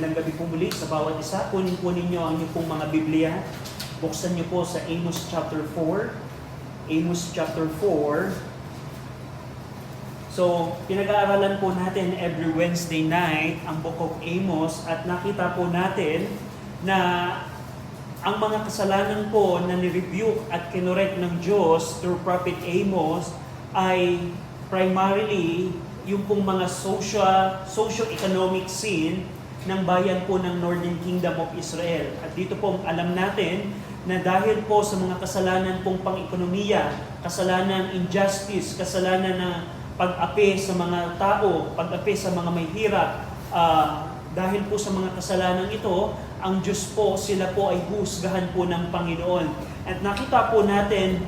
Magandang gabi po muli sa bawat isa. Kunin po ninyo ang inyong pong mga Biblia. Buksan niyo po sa Amos chapter 4. Amos chapter 4. So, pinag-aaralan po natin every Wednesday night ang Book of Amos at nakita po natin na ang mga kasalanan po na ni-rebuke at kinorek ng Diyos through Prophet Amos ay primarily yung pong mga socio-economic sin ng bayan po ng Northern Kingdom of Israel. At dito po alam natin na dahil po sa mga kasalanan pong pang-ekonomiya, kasalanan injustice, kasalanan na pag-api sa mga tao, pag-api sa mga may hirap, dahil po sa mga kasalanan ito, ang Diyos po, sila po ay husgahan po ng Panginoon. At nakita po natin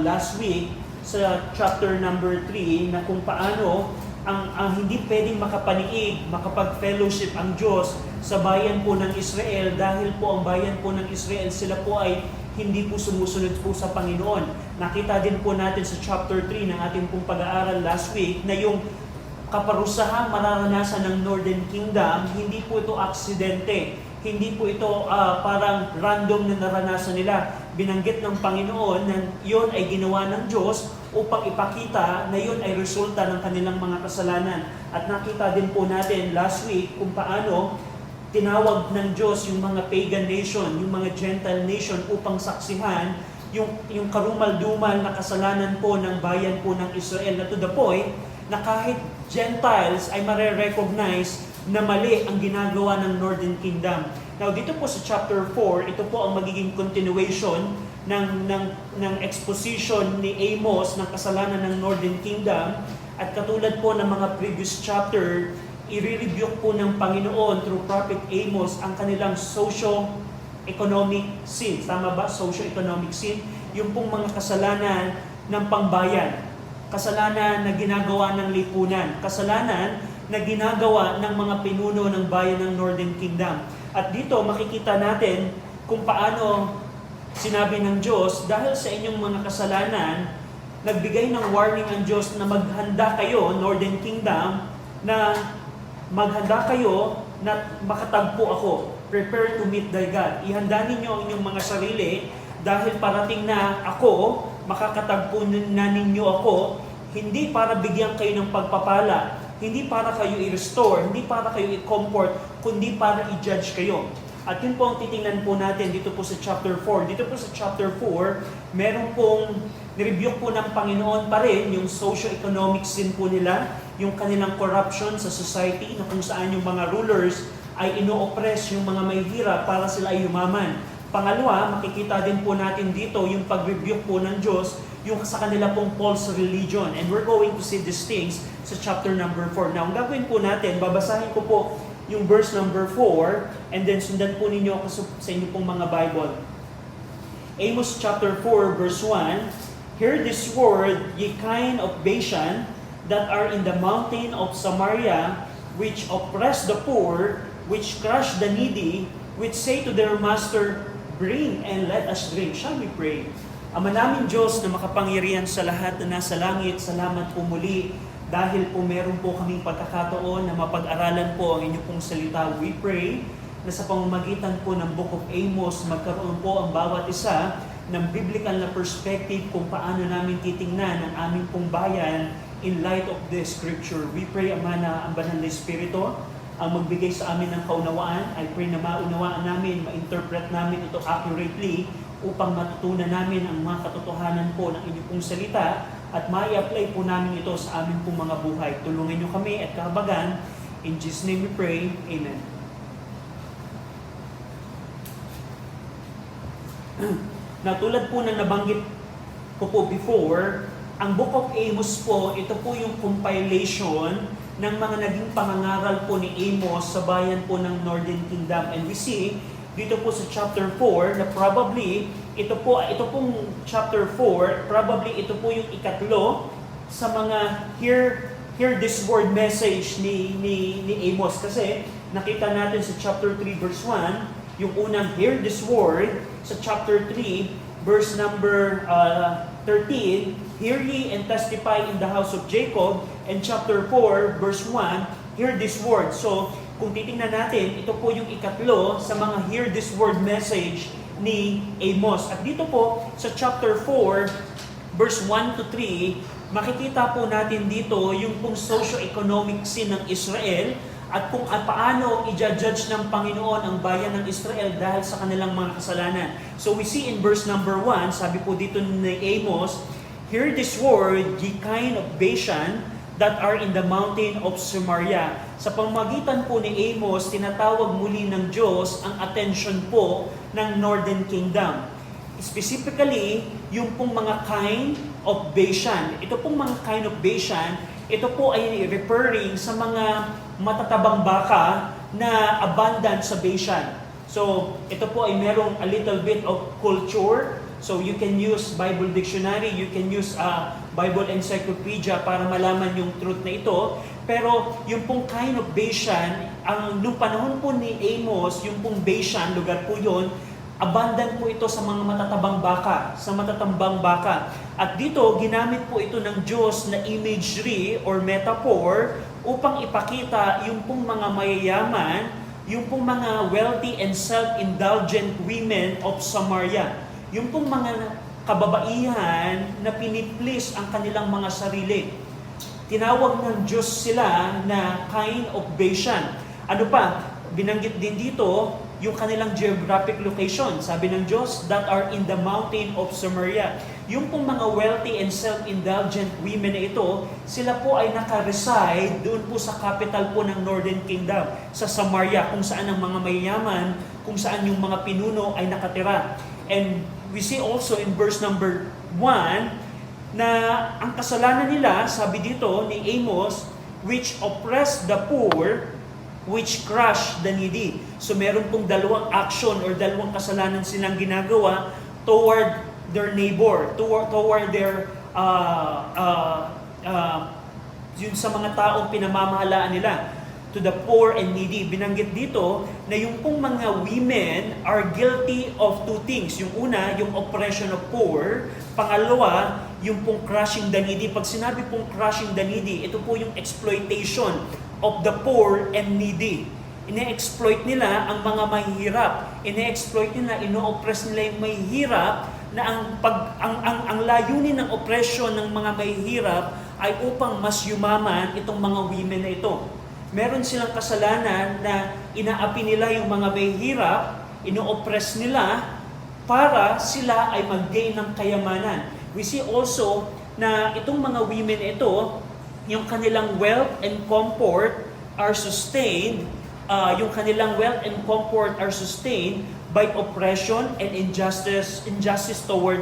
last week sa chapter number 3 na kung paano ang hindi pwedeng makapaniig, makapag-fellowship ang Diyos sa bayan po ng Israel dahil po ang bayan po ng Israel, sila po ay hindi po sumusunod po sa Panginoon. Nakita din po natin sa chapter 3 ng ating pong pag-aaral last week na yung kaparusahang mararanasan ng Northern Kingdom, hindi po ito aksidente. Hindi po ito parang random na naranasan nila. Binanggit ng Panginoon na yun ay ginawa ng Diyos upang ipakita na yun ay resulta ng kanilang mga kasalanan. At nakita din po natin last week kung paano tinawag ng Diyos yung mga pagan nation, yung mga Gentile nation upang saksihan yung karumal-dumal na kasalanan po ng bayan po ng Israel na to the point na kahit Gentiles ay mare-recognize na mali ang ginagawa ng Northern Kingdom. Now, dito po sa chapter 4, ito po ang magiging continuation ng exposition ni Amos ng kasalanan ng Northern Kingdom. At katulad po ng mga previous chapter, i-rebuke po ng Panginoon through Prophet Amos ang kanilang socio-economic sin. Tama ba? Socio-economic sin. Yung pong mga kasalanan ng pangbayan. Kasalanan na ginagawa ng lipunan. Kasalanan na ginagawa ng mga pinuno ng bayan ng Northern Kingdom. At dito makikita natin kung paano sinabi ng Diyos, dahil sa inyong mga kasalanan, nagbigay ng warning ang Diyos na maghanda kayo, Northern Kingdom, na maghanda kayo na makatagpo ako. Prepare to meet thy God. Ihanda ninyo ang inyong mga sarili dahil parating na ako, makakatagpo na ninyo ako, hindi para bigyan kayo ng pagpapala, hindi para kayo i-restore, hindi para kayo i-comfort, kundi para i-judge kayo. At yun po ang titingnan po natin dito po sa chapter 4. Dito po sa chapter 4, meron pong nirebuke po ng Panginoon pa rin yung socio-economic sin po nila, yung kanilang corruption sa society na kung saan yung mga rulers ay ino-oppress yung mga may hirap para sila ay yumaman. Pangalawa, makikita din po natin dito yung pag-rebuke po ng Diyos yung sa kanila pong false religion. And we're going to see these things sa chapter number 4. Now, ang gagawin po natin, babasahin ko po yung verse number 4 and then sundan po ninyo ako sa inyo pong mga Bible. Amos chapter 4 verse 1, hear this word, ye kine of Bashan, that are in the mountain of Samaria, which oppress the poor, which crush the needy, which say to their master, bring and let us drink. Shall we pray? Ama namin Diyos na makapangyarihan sa lahat na nasa langit, salamat po muli dahil po meron po kaming pagkakataon na mapag-aralan po ang inyong pong salita. We pray na sa pamamagitan po ng Book of Amos, magkaroon po ang bawat isa ng biblical na perspective kung paano namin titingnan ang aming pong bayan in light of this scripture. We pray, Ama, na ang Banal na Espiritu ang magbigay sa amin ng kaunawaan. I pray na maunawaan namin, ma-interpret namin ito accurately upang matutunan namin ang mga katotohanan po ng inyong pong salita at ma-apply po namin ito sa aming pong mga buhay. Tulungan niyo kami at kahabagan. In Jesus' name we pray. Amen. Na tulad po na nabanggit ko po before, ang Book of Amos po, ito po yung compilation ng mga naging pangangaral po ni Amos sa bayan po ng Northern Kingdom. And we see dito po sa chapter 4 na probably ito pong chapter 4, probably ito po yung ikatlo sa mga hear this word message ni Amos. Kasi nakita natin sa chapter 3 verse 1, yung unang hear this word, sa chapter 3 verse number 13, hear ye and testify in the house of Jacob, and chapter 4 verse 1, hear this word. So, Kung titingnan natin, ito po yung ikatlo sa mga hear this word message ni Amos. At dito po sa chapter 4, verse 1 to 3, makikita po natin dito yung pong socio-economic scene ng Israel at kung paano i-judge ng Panginoon ang bayan ng Israel dahil sa kanilang mga kasalanan. So we see in verse number 1, sabi po dito ni Amos, "Hear this word, ye kind of Bashan, that are in the mountain of Samaria." Sa pamamagitan po ni Amos, tinatawag muli ng Diyos ang attention po ng Northern Kingdom. Specifically, yung pong mga kind of Bashan. Ito pong mga kind of Bashan, ito po ay referring sa mga matatabang baka na abundant sa Bashan. So, ito po ay merong a little bit of culture. So, you can use Bible Dictionary, you can use Bible Encyclopedia para malaman yung truth na ito. Pero, yung pong kind of Bashan, nung panahon po ni Amos, yung pong Bashan, lugar po yun, abundant po ito sa mga matatabang baka, sa matatambang baka. At dito, ginamit po ito ng Diyos na imagery or metaphor upang ipakita yung pong mga mayayaman, yung pong mga wealthy and self-indulgent women of Samaria. Yung pong mga kababaihan na piniplease ang kanilang mga sarili. Tinawag ng Diyos sila na kind of Bashan. Ano pa? Binanggit din dito yung kanilang geographic location. Sabi ng Diyos, that are in the mountain of Samaria. Yung pong mga wealthy and self-indulgent women na ito, sila po ay naka-reside doon po sa capital po ng Northern Kingdom, sa Samaria, kung saan ang mga mayayaman, kung saan yung mga pinuno ay nakatira. And we see also in verse number 1, na ang kasalanan nila, sabi dito ni Amos, which oppress the poor, which crush the needy. So meron pong dalawang action or dalawang kasalanan silang ginagawa toward their neighbor, toward their yun sa mga taong pinamamahalaan nila, to the poor and needy. Binanggit dito na yung pong mga women are guilty of two things. Yung una, yung oppression of poor. Pangalawa, yung pong crushing the needy. Pag sinabi pong crushing the needy, ito po yung exploitation of the poor and needy. Ine-exploit nila ang mga mahihirap. Ine-exploit nila, ino-oppress nila yung mahihirap na ang layunin ng oppression ng mga mahihirap ay upang mas yumaman itong mga women na ito. Meron silang kasalanan na inaapi nila yung mga mahihirap, ino-oppress nila para sila ay mag-gain ng kayamanan. We see also na itong mga women ito, yung kanilang wealth and comfort are sustained, by oppression and injustice toward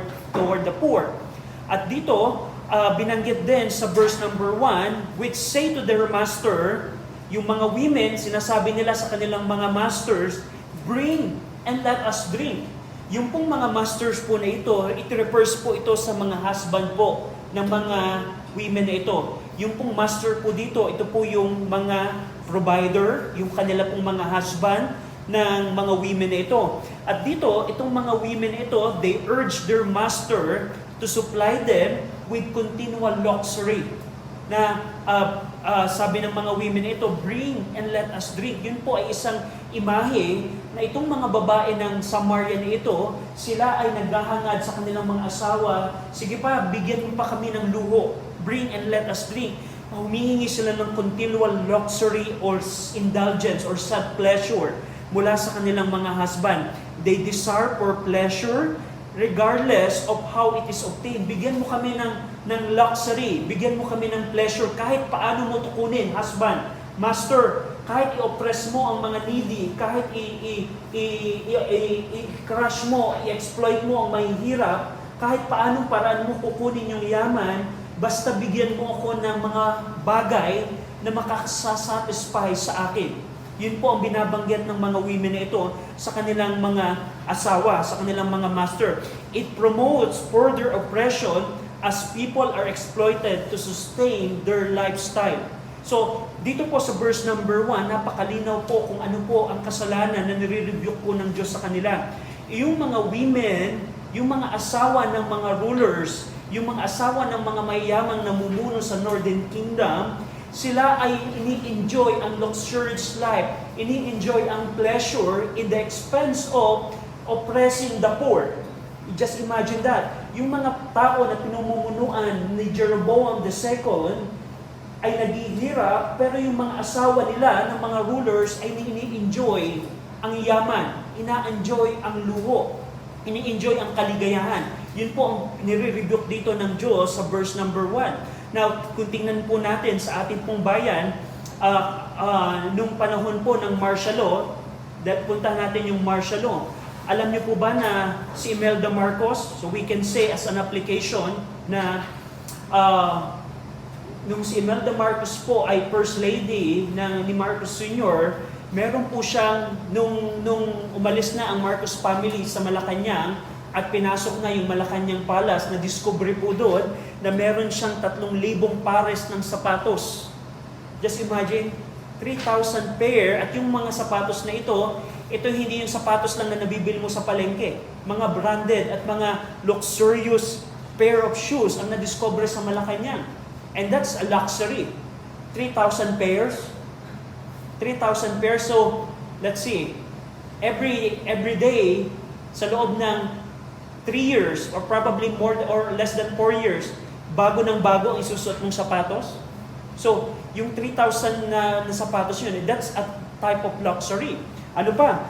the poor. At dito, binanggit din sa verse number 1, which say to their master, yung mga women, sinasabi nila sa kanilang mga masters, bring and let us drink. Yung pong mga masters po na ito, it refers po ito sa mga husband po ng mga women na ito. Yung pong master po dito, ito po yung mga provider, yung kanila pong mga husband ng mga women na ito. At dito, itong mga women na ito, they urge their master to supply them with continual luxury. Na sabi ng mga women na ito, bring and let us drink. Yun po ay isang imahe na itong mga babae ng Samaria na ito, sila ay naghahangad sa kanilang mga asawa, sige pa, bigyan mo pa kami ng luho. Bring and let us drink. Humihingi sila ng continual luxury or indulgence or self-pleasure mula sa kanilang mga husband. They desire for pleasure regardless of how it is obtained. Bigyan mo kami ng luxury, bigyan mo kami ng pleasure kahit paano mo tukunin, husband, master, kahit i-oppress mo ang mga needy, kahit i-crush mo, i-exploit mo ang mahihirap, kahit paanong paraan mo kukunin yung yaman, basta bigyan mo ako ng mga bagay na makakasasatisfy sa akin. Yun po ang binabanggit ng mga women na ito sa kanilang mga asawa, sa kanilang mga master. It promotes further oppression as people are exploited to sustain their lifestyle. So, dito po sa verse number 1, napakalinaw po kung ano po ang kasalanan na nire-rebuke po ng Diyos sa kanila. Yung mga women, yung mga asawa ng mga rulers, yung mga asawa ng mga mayayamang namumuno sa Northern Kingdom, Sila ay ini-enjoy ang luxurious life, ini-enjoy ang pleasure in the expense of oppressing the poor. Just imagine that. Yung mga tao na pinumumunuan ni Jeroboam II ay naghihirap, pero yung mga asawa nila ng mga rulers ay ini-enjoy ang yaman, ina-enjoy ang luho, ini-enjoy ang kaligayahan. Yun po ang nire-rebuke dito ng Diyos sa verse number 1. Now, kung tingnan po natin sa ating pong bayan, nung panahon po ng martial law, punta natin yung martial law. Alam niyo po ba na si Imelda Marcos, so we can say as an application na nung si Imelda Marcos po ay First Lady ni Marcos Sr., meron po siyang, nung umalis na ang Marcos family sa Malacanang at pinasok na yung Malacanang Palace, na discovery po doon na meron siyang 3,000 pares ng sapatos. Just imagine, 3,000 pair, at yung mga sapatos na ito hindi yung sapatos lang na nabibili mo sa palengke. Mga branded at mga luxurious pair of shoes ang na-discover sa Malacanang. And that's a luxury. 3,000 pairs. 3,000 pairs. So, let's see. Every day, sa loob ng 3 years, or probably more or less than 4 years, bago ng bago ang isusuot mong sapatos. So, yung 3,000 na sapatos yun, that's a type of luxury. Ano pa?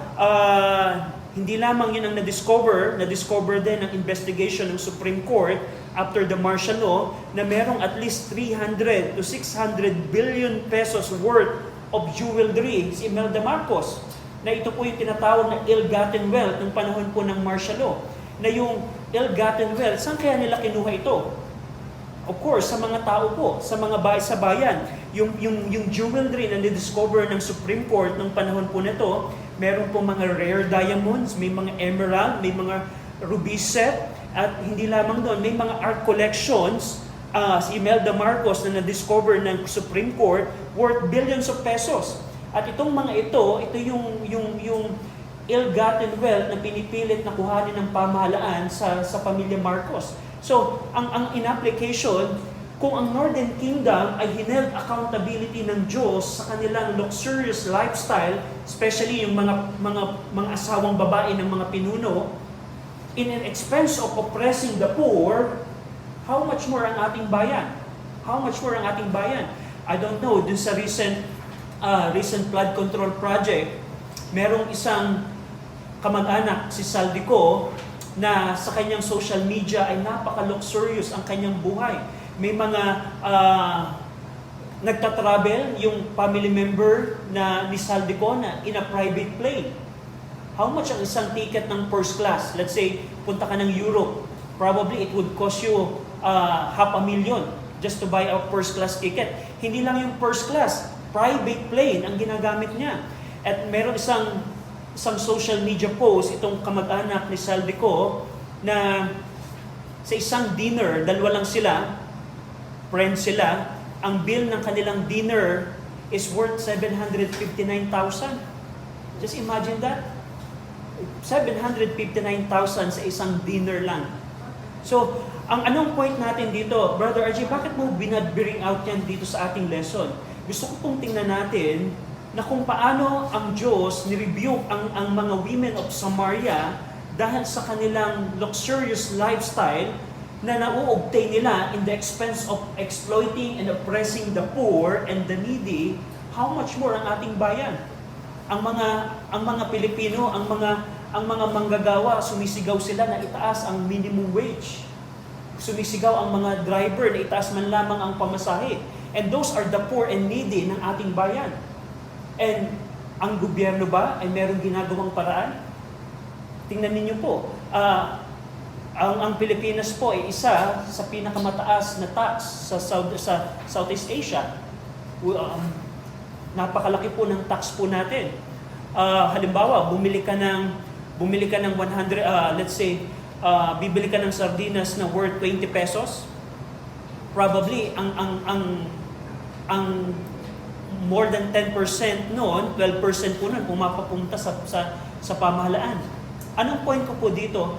Hindi lamang yun ang na-discover din ng investigation ng Supreme Court after the martial law, na merong at least 300 to 600 billion pesos worth of jewelry si Imelda Marcos. Na ito po yung tinatawag na ill-gotten wealth ng panahon po ng martial law. Na yung ill-gotten wealth, saan kaya nila kinuha ito? Of course, sa mga tao po, sa mga sa bayan. Yung jewelry na ni-discover ng Supreme Court ng panahon po nito, meron po mga rare diamonds, may mga emerald, may mga ruby set, at hindi lamang doon, may mga art collections, si Imelda Marcos na na-discover ng Supreme Court, worth billions of pesos. At itong mga ito yung ill-gotten wealth na pinipilit na kuhanin ng pamahalaan sa pamilya Marcos. So, ang in-application, kung ang Northern Kingdom ay hineld accountability ng Diyos sa kanilang luxurious lifestyle, especially yung mga asawang babae ng mga pinuno, in an expense of oppressing the poor, how much more ang ating bayan? How much more ang ating bayan? I don't know, dun sa recent flood control project, merong isang kamag-anak, si Saldico, na sa kanyang social media ay napaka-luxurious ang kanyang buhay. May mga nagtatravel yung family member ni Saldico na in a private plane. How much ang isang ticket ng first class? Let's say, punta ka ng Europe. Probably it would cost you $500,000 just to buy a first class ticket. Hindi lang yung first class, private plane ang ginagamit niya. At meron isang social media post, itong kamag-anak ni Saldico, na sa isang dinner, dalawa lang sila, friends sila, ang bill ng kanilang dinner is worth 759,000. Just imagine that. 759,000 sa isang dinner lang. So, ang anong point natin dito, Brother RJ, bakit mo binad-bring out yan dito sa ating lesson? Gusto ko pong tingnan natin na kung paano ang Diyos ni-rebuke ang mga women of Samaria dahil sa kanilang luxurious lifestyle na nauobtain nila in the expense of exploiting and oppressing the poor and the needy. How much more ang ating bayan? Ang mga Pilipino, ang mga manggagawa, sumisigaw sila na itaas ang minimum wage. Sumisigaw ang mga driver na itaas man lamang ang pamasahe. And those are the poor and needy ng ating bayan. And ang gobyerno ba ay merong ginagawang paraan? Tingnan ninyo po, ang Pilipinas po ay isa sa pinakamataas na tax sa Southeast Asia. Napakalaki po ng tax po natin. Halimbawa, bumili ka ng 100, let's say, bibili ka ng sardinas na worth 20 pesos. Probably, ang more than 10% noon, 12% po noon, pumapapunta sa pamahalaan. Anong point ko po dito?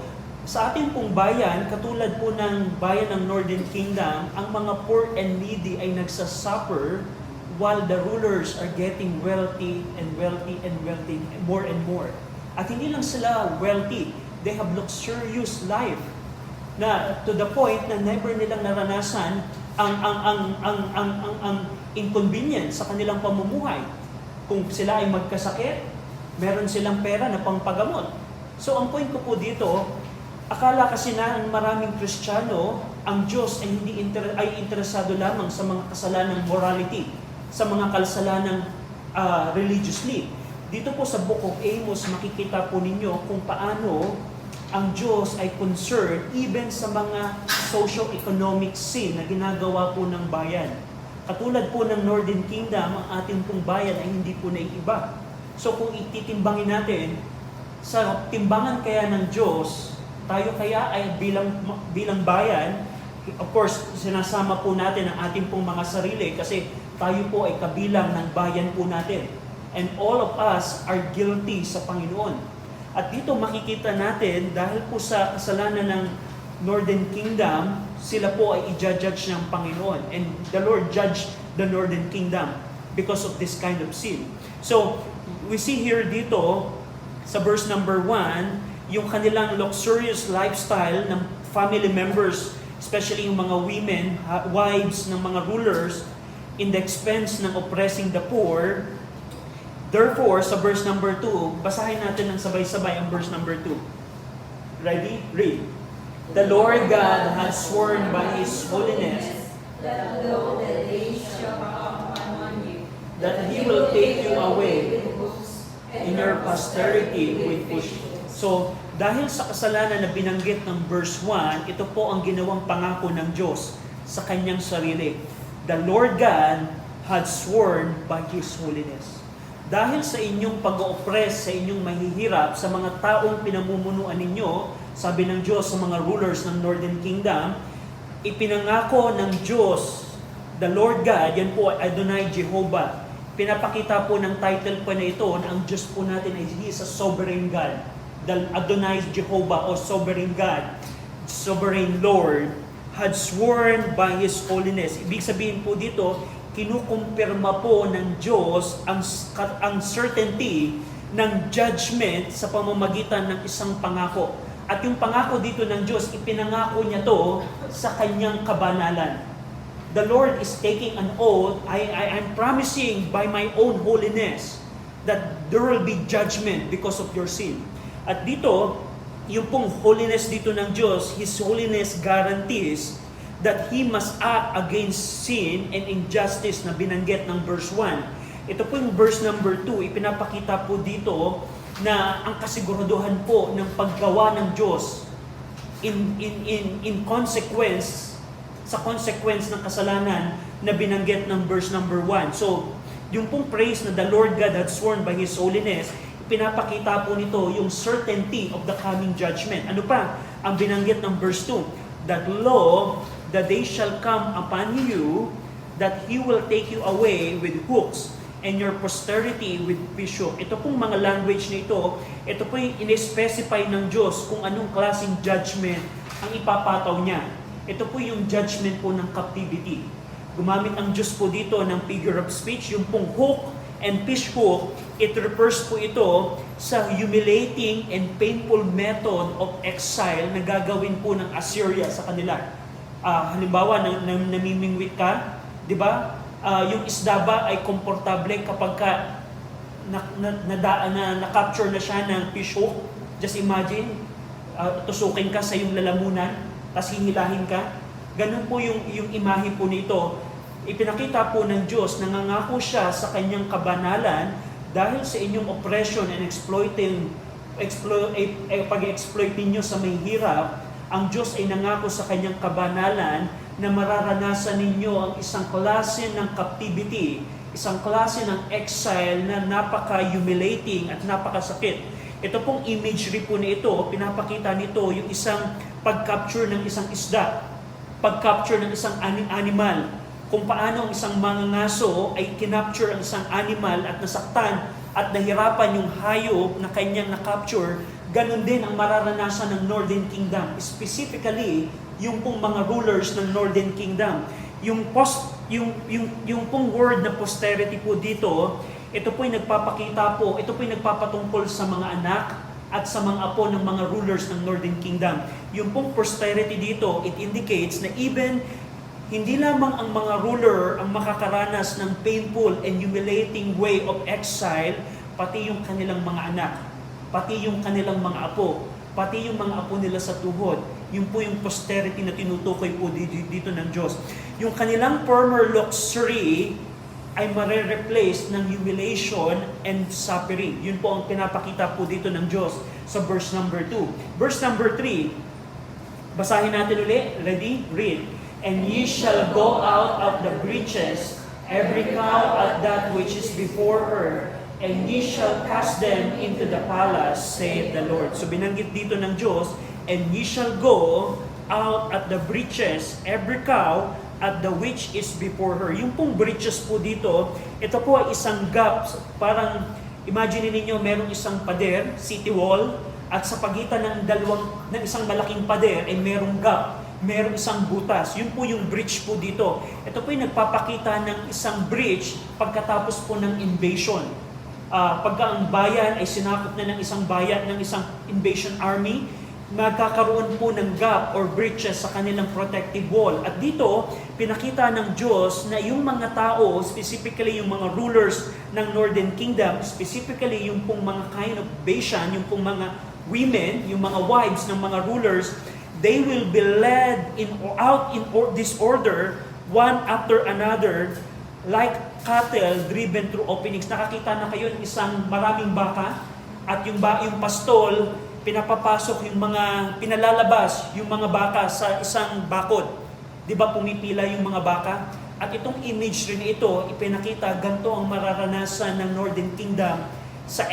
Sa ating pong bayan, katulad po ng bayan ng Northern Kingdom, ang mga poor and needy ay nagsasuffer while the rulers are getting wealthy and wealthy and wealthy more and more. At hindi lang sila wealthy, they have luxurious life na to the point na never nilang naranasan ang inconvenience sa kanilang pamumuhay. Kung sila ay magkasakit, meron silang pera na pangpagamot. So ang point ko po dito, akala kasi na ng maraming Kristiyano, ang Diyos ay hindi interesado lamang sa mga kasalanang morality, sa mga kasalanang religiously. Dito po sa Book of Amos, makikita po ninyo kung paano ang Diyos ay concerned even sa mga socio-economic sin na ginagawa po ng bayan. Katulad po ng Northern Kingdom, ang ating pong bayan ay hindi po naiiba. So kung ititimbangin natin, sa timbangan kaya ng Diyos, tayo kaya ay bilang bayan, of course, sinasama po natin ang ating pong mga sarili kasi tayo po ay kabilang ng bayan po natin. And all of us are guilty sa Panginoon. At dito makikita natin, dahil po sa kasalanan ng Northern Kingdom, sila po ay i-judge ng Panginoon. And the Lord judged the Northern Kingdom because of this kind of sin. So, we see here dito, sa verse number 1, yung kanilang luxurious lifestyle ng family members, especially yung mga women, wives ng mga rulers, in the expense ng oppressing the poor. Therefore, sa verse number 2, basahin natin ng sabay-sabay ang verse number 2. Ready? Read. The Lord God has sworn by His holiness that though the days shall come upon you, that He will take you away with books in your posterity with push. So, dahil sa kasalanan na binanggit ng verse 1, ito po ang ginawang pangako ng Diyos sa kanyang sarili. The Lord God had sworn by His holiness. Dahil sa inyong pag-oppress, sa inyong mahihirap, sa mga taong pinamumunuan ninyo, sabi ng Diyos sa mga rulers ng Northern Kingdom, ipinangako ng Diyos, the Lord God, yan po ay Adonai Jehovah. Pinapakita po ng title po na ito na ang Diyos po natin ay He is a sovereign God. The Adonai Jehovah o sovereign God, sovereign Lord, had sworn by His holiness. Ibig sabihin po dito, kinukumpirma po ng Diyos ang certainty ng judgment sa pamamagitan ng isang pangako. At yung pangako dito ng Diyos, ipinangako niya to sa kanyang kabanalan. The Lord is taking an oath, I'm promising by my own holiness that there will be judgment because of your sin. At dito, yung pong holiness dito ng Diyos, His holiness guarantees that He must act against sin and injustice na binanggit ng verse 1. Ito po yung verse number 2, ipinapakita po dito na ang kasiguraduhan po ng paggawa ng Diyos in consequence, sa consequence ng kasalanan na binanggit ng verse number 1. So, yung pong praise na the Lord God had sworn by His holiness, pinapakita po nito yung certainty of the coming judgment. Ano pa? Ang binanggit ng verse 2, that law, the day shall come upon you, that He will take you away with hooks, and your posterity with pishuk. Ito pong mga language na ito po yung in-specify ng Diyos kung anong klaseng judgment ang ipapataw niya. Ito po yung judgment po ng captivity. Gumamit ang Diyos po dito ng figure of speech, yung pong hook and pishuk, it refers po ito sa humiliating and painful method of exile na gagawin po ng Assyria sa kanila. Halimbawa, namimingwit ka, di ba? Yung isda ba ay komportable kapag ka na-capture na siya ng fish hook? Just imagine, tusukin ka sa yung lalamunan, tapos hihilahin ka. Ganun po yung imahe po nito. Ipinakita po ng Diyos, nangangako siya sa kanyang kabanalan dahil sa inyong oppression and pag-exploit ninyo sa may hirap. Ang Diyos ay nangako sa kanyang kabanalan na mararanasan ninyo ang isang klase ng captivity, isang klase ng exile na napaka-humiliating at napakasakit. Ito pong imagery po na ito, pinapakita nito yung isang pag-capture ng isang isda, pag-capture ng isang animal, kung paano ang isang mangangaso ay kinapture ang isang animal at nasaktan at nahirapan yung hayop na kanyang na-capture. Ganon din ang mararanasan ng Northern Kingdom, specifically yung pong mga rulers ng Northern Kingdom. Yung yung pong word na posterity po dito, ito po ay nagpapakita po, ito po ay nagpapatungkol sa mga anak at sa mga apo ng mga rulers ng Northern Kingdom. Yung pong posterity dito, it indicates na even hindi lamang ang mga ruler ang makakaranas ng painful and humiliating way of exile, pati yung kanilang mga anak, pati yung kanilang mga apo, pati yung mga apo nila sa tuhod. Yun po yung posterity na tinutukoy po dito ng Diyos. Yung kanilang former luxury ay mare-replace ng humiliation and suffering. Yun po ang pinapakita po dito ng Diyos sa verse number 2. Verse number 3, basahin natin ulit. Ready? Read. And ye shall go out of the breaches, every cow at that which is before her, and ye shall cast them into the palace, saith the Lord. So binanggit dito ng Diyos, and ye shall go out at the breaches, every cow at the which is before her. Yung pong breaches po dito, ito po ay isang gap. Parang, imagine ninyo, merong isang pader, city wall, at sa pagitan ng isang malaking pader ay merong gap. Merong isang butas. Yun po yung breach po dito. Ito po yung nagpapakita ng isang breach pagkatapos po ng invasion. Pagka ang bayan ay sinakop na ng isang bayan, ng isang invasion army, magkakaroon po ng gap or breaches sa kanilang protective wall. At dito, pinakita ng Diyos na yung mga tao, specifically yung mga rulers ng Northern Kingdom, specifically yung pong mga kind of Bashan, yung pong mga women, yung mga wives ng mga rulers, they will be led out in disorder, one after another, like cattle driven through openings. Nakakita na kayo ng isang maraming baka, at yung pastol, pinapapasok pinalalabas yung mga baka sa isang bakod. Di ba pumipila yung mga baka? At itong image rin ito, ipinakita, ganito ang mararanasan ng Northern Kingdom sa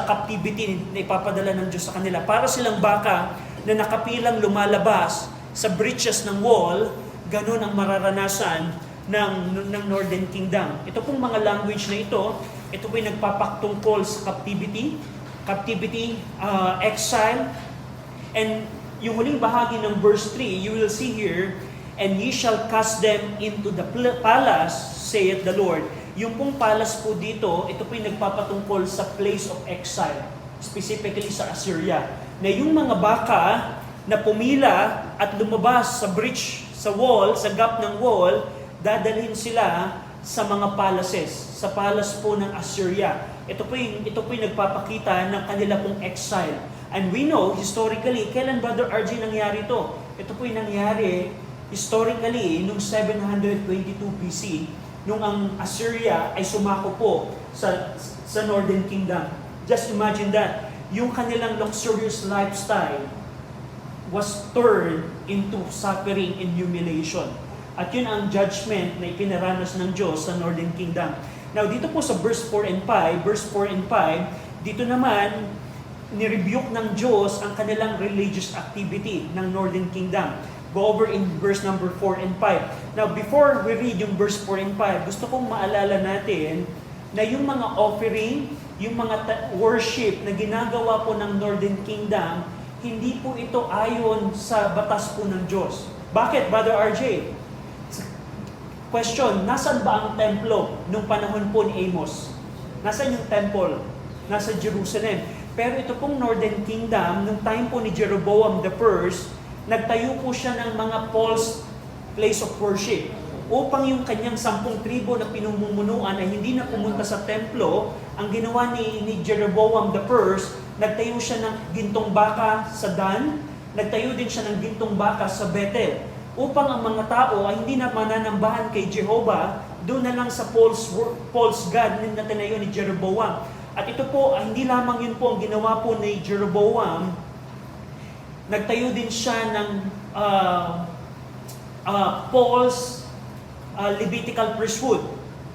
captivity na ipapadala ng Diyos sa kanila. Para silang baka na nakapilang lumalabas sa breaches ng wall, ganun ang mararanasan ng Northern Kingdom. Ito pong mga language na ito po yung nagpapaktungkol sa captivity, exile, and yung huling bahagi ng verse 3, you will see here, and ye shall cast them into the palace, saith the Lord. Yung pong palace po dito, ito po yung nagpapatungkol sa place of exile, specifically sa Assyria. Na yung mga baka na pumila at lumabas sa breach, sa wall, sa gap ng wall, dadalhin sila sa mga palaces, sa palace po ng Assyria. Ito po yung nagpapakita ng kanila pong exile. And we know, historically, kailan Brother RJ nangyari ito? Ito po yung nangyari historically noong 722 BC, nung ang Assyria ay sumako po sa Northern Kingdom. Just imagine that. Yung kanilang luxurious lifestyle was turned into suffering and humiliation. At yun ang judgment na ipinaranas ng Diyos sa Northern Kingdom. Now, dito po sa verse 4 and 5, dito naman, nirebuke ng Diyos ang kanilang religious activity ng Northern Kingdom. Go over in verse number 4 and 5. Now, before we read yung verse 4 and 5, gusto kong maalala natin na yung mga offering, yung mga worship na ginagawa po ng Northern Kingdom, hindi po ito ayon sa batas po ng Diyos. Bakit, Brother RJ? Question, nasan ba ang templo nung panahon po ni Amos? Nasaan yung temple? Nasa Jerusalem. Pero ito pong Northern Kingdom, nung time po ni Jeroboam the First, nagtayo po siya ng mga false place of worship upang yung kanyang 10 tribo na pinumumunuan ay hindi na pumunta sa templo. Ang ginawa ni Jeroboam the First, nagtayo siya ng gintong baka sa Dan, nagtayo din siya ng gintong baka sa Bethel, upang ang mga tao ay hindi na mananambahan kay Jehovah, doon na lang sa false god na tinayo ni Jeroboam. At ito po, hindi lamang yun po ang ginawa po ni Jeroboam, nagtayo din siya ng false Levitical priesthood,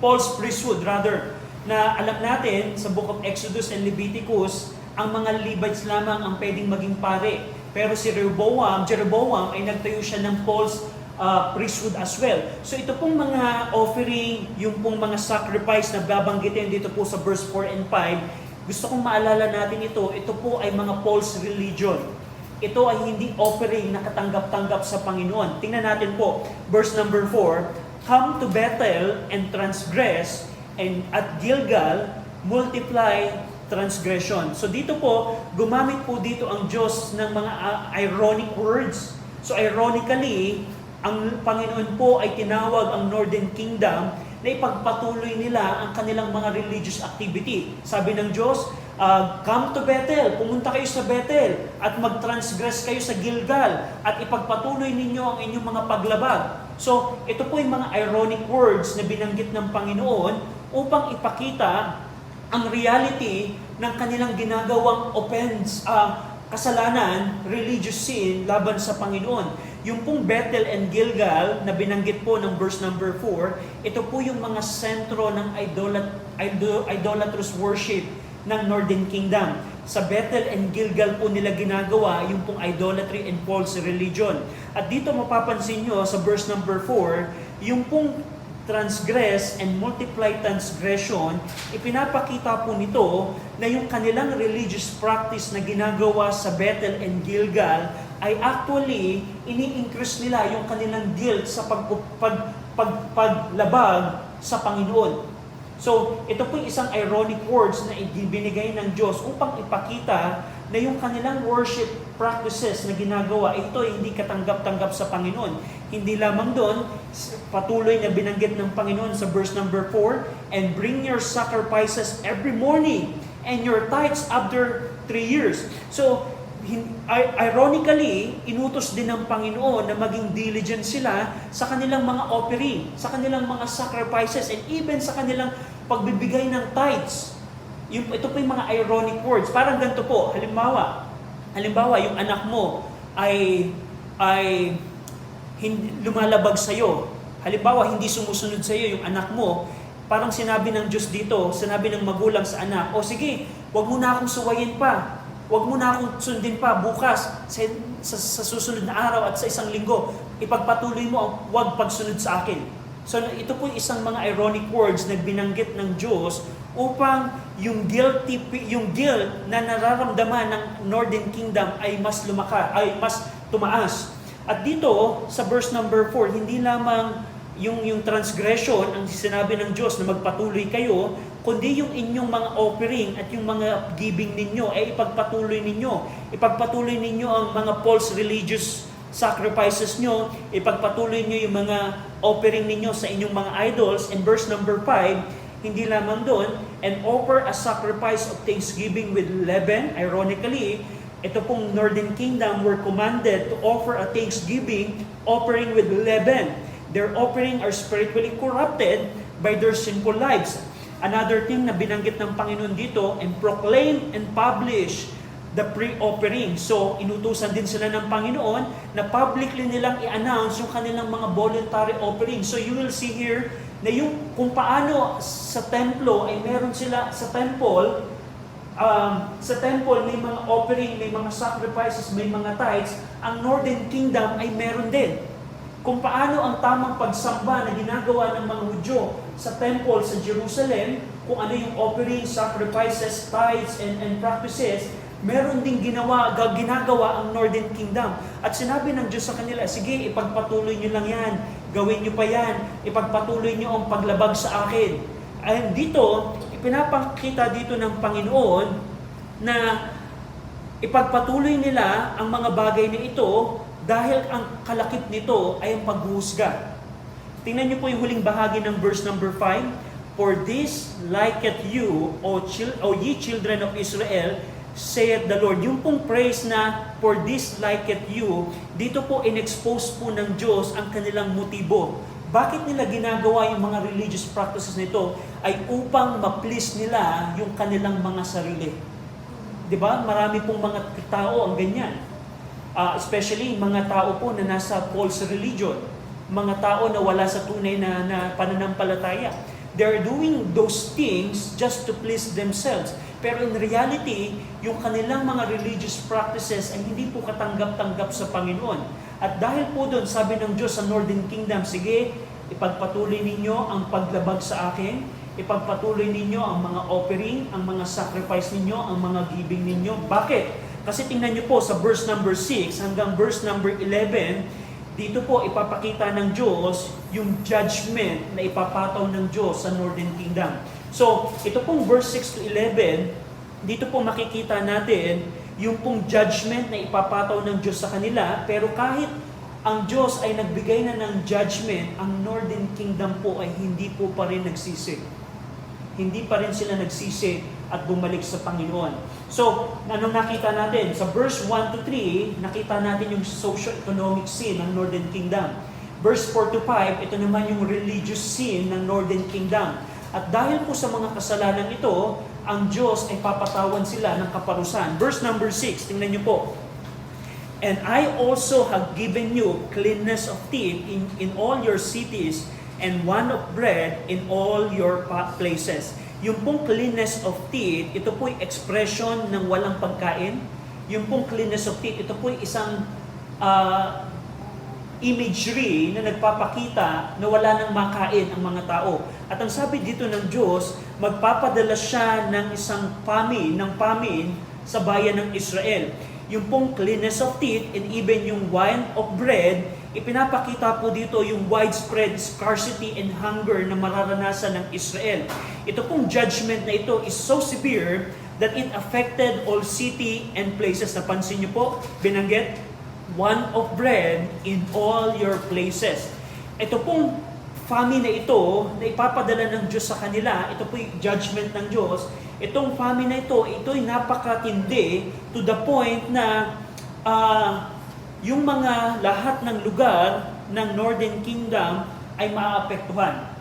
false priesthood rather, na alam natin sa Book of Exodus and Leviticus, ang mga Levites lamang ang pwedeng maging pare. Pero si Jeroboam ay nagtayo siya ng false priesthood as well. So ito pong mga offering, yung pong mga sacrifice na babanggitin dito po sa verse 4 and 5, gusto kong maalala natin ito po ay mga false religion. Ito ay hindi offering na katanggap-tanggap sa Panginoon. Tingnan natin po, verse number 4, come to Bethel and transgress, and at Gilgal, multiply transgression. So dito po, gumamit po dito ang Diyos ng mga ironic words. So ironically, ang Panginoon po ay tinawag ang Northern Kingdom na ipagpatuloy nila ang kanilang mga religious activity. Sabi ng Diyos, come to Bethel, pumunta kayo sa Bethel at mag-transgress kayo sa Gilgal at ipagpatuloy ninyo ang inyong mga paglabag. So, ito po yung mga ironic words na binanggit ng Panginoon upang ipakita ang reality ng kanilang ginagawang offense, kasalanan, religious sin laban sa Panginoon. Yung pong Bethel and Gilgal na binanggit po ng verse number 4, ito po yung mga sentro ng idolatrous worship ng Northern Kingdom. Sa Bethel and Gilgal po nila ginagawa yung pong idolatry and false religion. At dito mapapansin nyo sa verse number 4, yung pong transgress and multiply transgression, ipinapakita po nito na yung kanilang religious practice na ginagawa sa Bethel and Gilgal ay actually ini-increase nila yung kanilang guilt sa paglabag sa Panginoon. So, ito po yung isang ironic words na ibinigay ng Diyos upang ipakita na yung kanilang worship practices na ginagawa, ito ay hindi katanggap-tanggap sa Panginoon. Hindi lamang doon, patuloy na binanggit ng Panginoon sa verse number 4, and bring your sacrifices every morning and your tithes after 3 years. So, ironically, inutos din ng Panginoon na maging diligent sila sa kanilang mga offering, sa kanilang mga sacrifices, and even sa kanilang pagbibigay ng tithes. Ito po yung mga ironic words. Parang ganito po, halimbawa, yung anak mo ay lumalabag sa'yo. Halimbawa, hindi sumusunod sa'yo yung anak mo. Parang sinabi ng Diyos dito, sinabi ng magulang sa anak, o sige, wag mo na akong suwayin pa. Huwag mo na akong sundin pa bukas sa susunod na araw at sa isang linggo. Ipagpatuloy mo ang huwag pagsunod sa akin. So ito po isang mga ironic words na binanggit ng Diyos upang yung guilt na nararamdaman ng Northern Kingdom ay mas tumaas. At dito sa verse number 4, hindi lamang yung transgression ang sinabi ng Diyos na magpatuloy kayo, kundi yung inyong mga offering at yung mga giving ninyo ay ipagpatuloy ninyo. Ipagpatuloy ninyo ang mga false religious sacrifices nyo, ipagpatuloy nyo yung mga offering ninyo sa inyong mga idols. And verse number 5, hindi lamang doon, and offer a sacrifice of thanksgiving with leaven. Ironically, ito pong Northern Kingdom were commanded to offer a thanksgiving offering with leaven. Their offering are spiritually corrupted by their sinful lives. Another thing na binanggit ng Panginoon dito, and proclaim and publish the pre-offering. So, inutusan din sila ng Panginoon na publicly nilang i-announce yung kanilang mga voluntary offering. So, you will see here na yung kung paano sa templo ay meron sila sa temple may mga offering, may mga sacrifices, may mga tithes. Ang Northern Kingdom ay meron din. Kung paano ang tamang pagsamba na ginagawa ng mga Hudyo sa temple sa Jerusalem, kung ano yung offering, sacrifices, tithes, and practices, meron ding ginagawa ang Northern Kingdom. At sinabi ng Diyos sa kanila, sige, ipagpatuloy nyo lang yan, gawin nyo pa yan, ipagpatuloy nyo ang paglabag sa akin. And dito, ipinapakita dito ng Panginoon na ipagpatuloy nila ang mga bagay na ito dahil ang kalakip nito ay ang paghuhusga. Tingnan niyo po yung huling bahagi ng verse number 5. For this liketh you, O ye children of Israel, saith the Lord. Yung pong praise na for this liketh you, dito po in-expose po ng Diyos ang kanilang motibo. Bakit nila ginagawa yung mga religious practices nito? Ay upang ma-please nila yung kanilang mga sarili. Diba? Marami pong mga tao ang ganyan. Especially mga tao po na nasa false religion, mga tao na wala sa tunay na pananampalataya. They're doing those things just to please themselves. Pero in reality, yung kanilang mga religious practices ay hindi po katanggap-tanggap sa Panginoon. At dahil po doon, sabi ng Diyos sa Northern Kingdom, sige, ipagpatuloy ninyo ang paglabag sa akin, ipagpatuloy ninyo ang mga offering, ang mga sacrifice ninyo, ang mga giving ninyo. Bakit? Kasi tingnan nyo po sa verse number 6 hanggang verse number 11, Dito po ipapakita ng Diyos yung judgment na ipapataw ng Diyos sa Northern Kingdom. So, ito pong verse 6 to 11, dito po makikita natin yung pong judgment na ipapataw ng Diyos sa kanila, pero kahit ang Diyos ay nagbigay na ng judgment, ang Northern Kingdom po ay hindi po pa rin nagsisi. Hindi pa rin sila nagsisi at bumalik sa Panginoon. So, anong nakita natin? Sa verse 1 to 3, nakita natin yung socio-economic sin ng Northern Kingdom. Verse 4 to 5, ito naman yung religious sin ng Northern Kingdom. At dahil po sa mga kasalanan ito, ang Diyos ay papatawan sila ng kaparusahan. Verse number 6, tingnan niyo po. And I also have given you cleanness of teeth in all your cities, and want of bread in all your places. Yung pong cleanness of teeth, ito po'y expression ng walang pagkain. Yung pong cleanness of teeth, ito po'y isang imagery na nagpapakita na wala nang makain ang mga tao. At ang sabi dito ng Diyos, magpapadala siya ng isang famine sa bayan ng Israel. Yung pong cleanness of teeth and even yung wine of bread, ipinapakita po dito yung widespread scarcity and hunger na mararanasan ng Israel. Ito pong judgment na ito is so severe that it affected all city and places. Napansin niyo po, binanggit, one of bread in all your places. Ito pong famine na ito, na ipapadala ng Diyos sa kanila, ito po'y judgment ng Diyos. Itong famine na ito'y napakatindi to the point na yung mga lahat ng lugar ng Northern Kingdom ay maaapektuhan.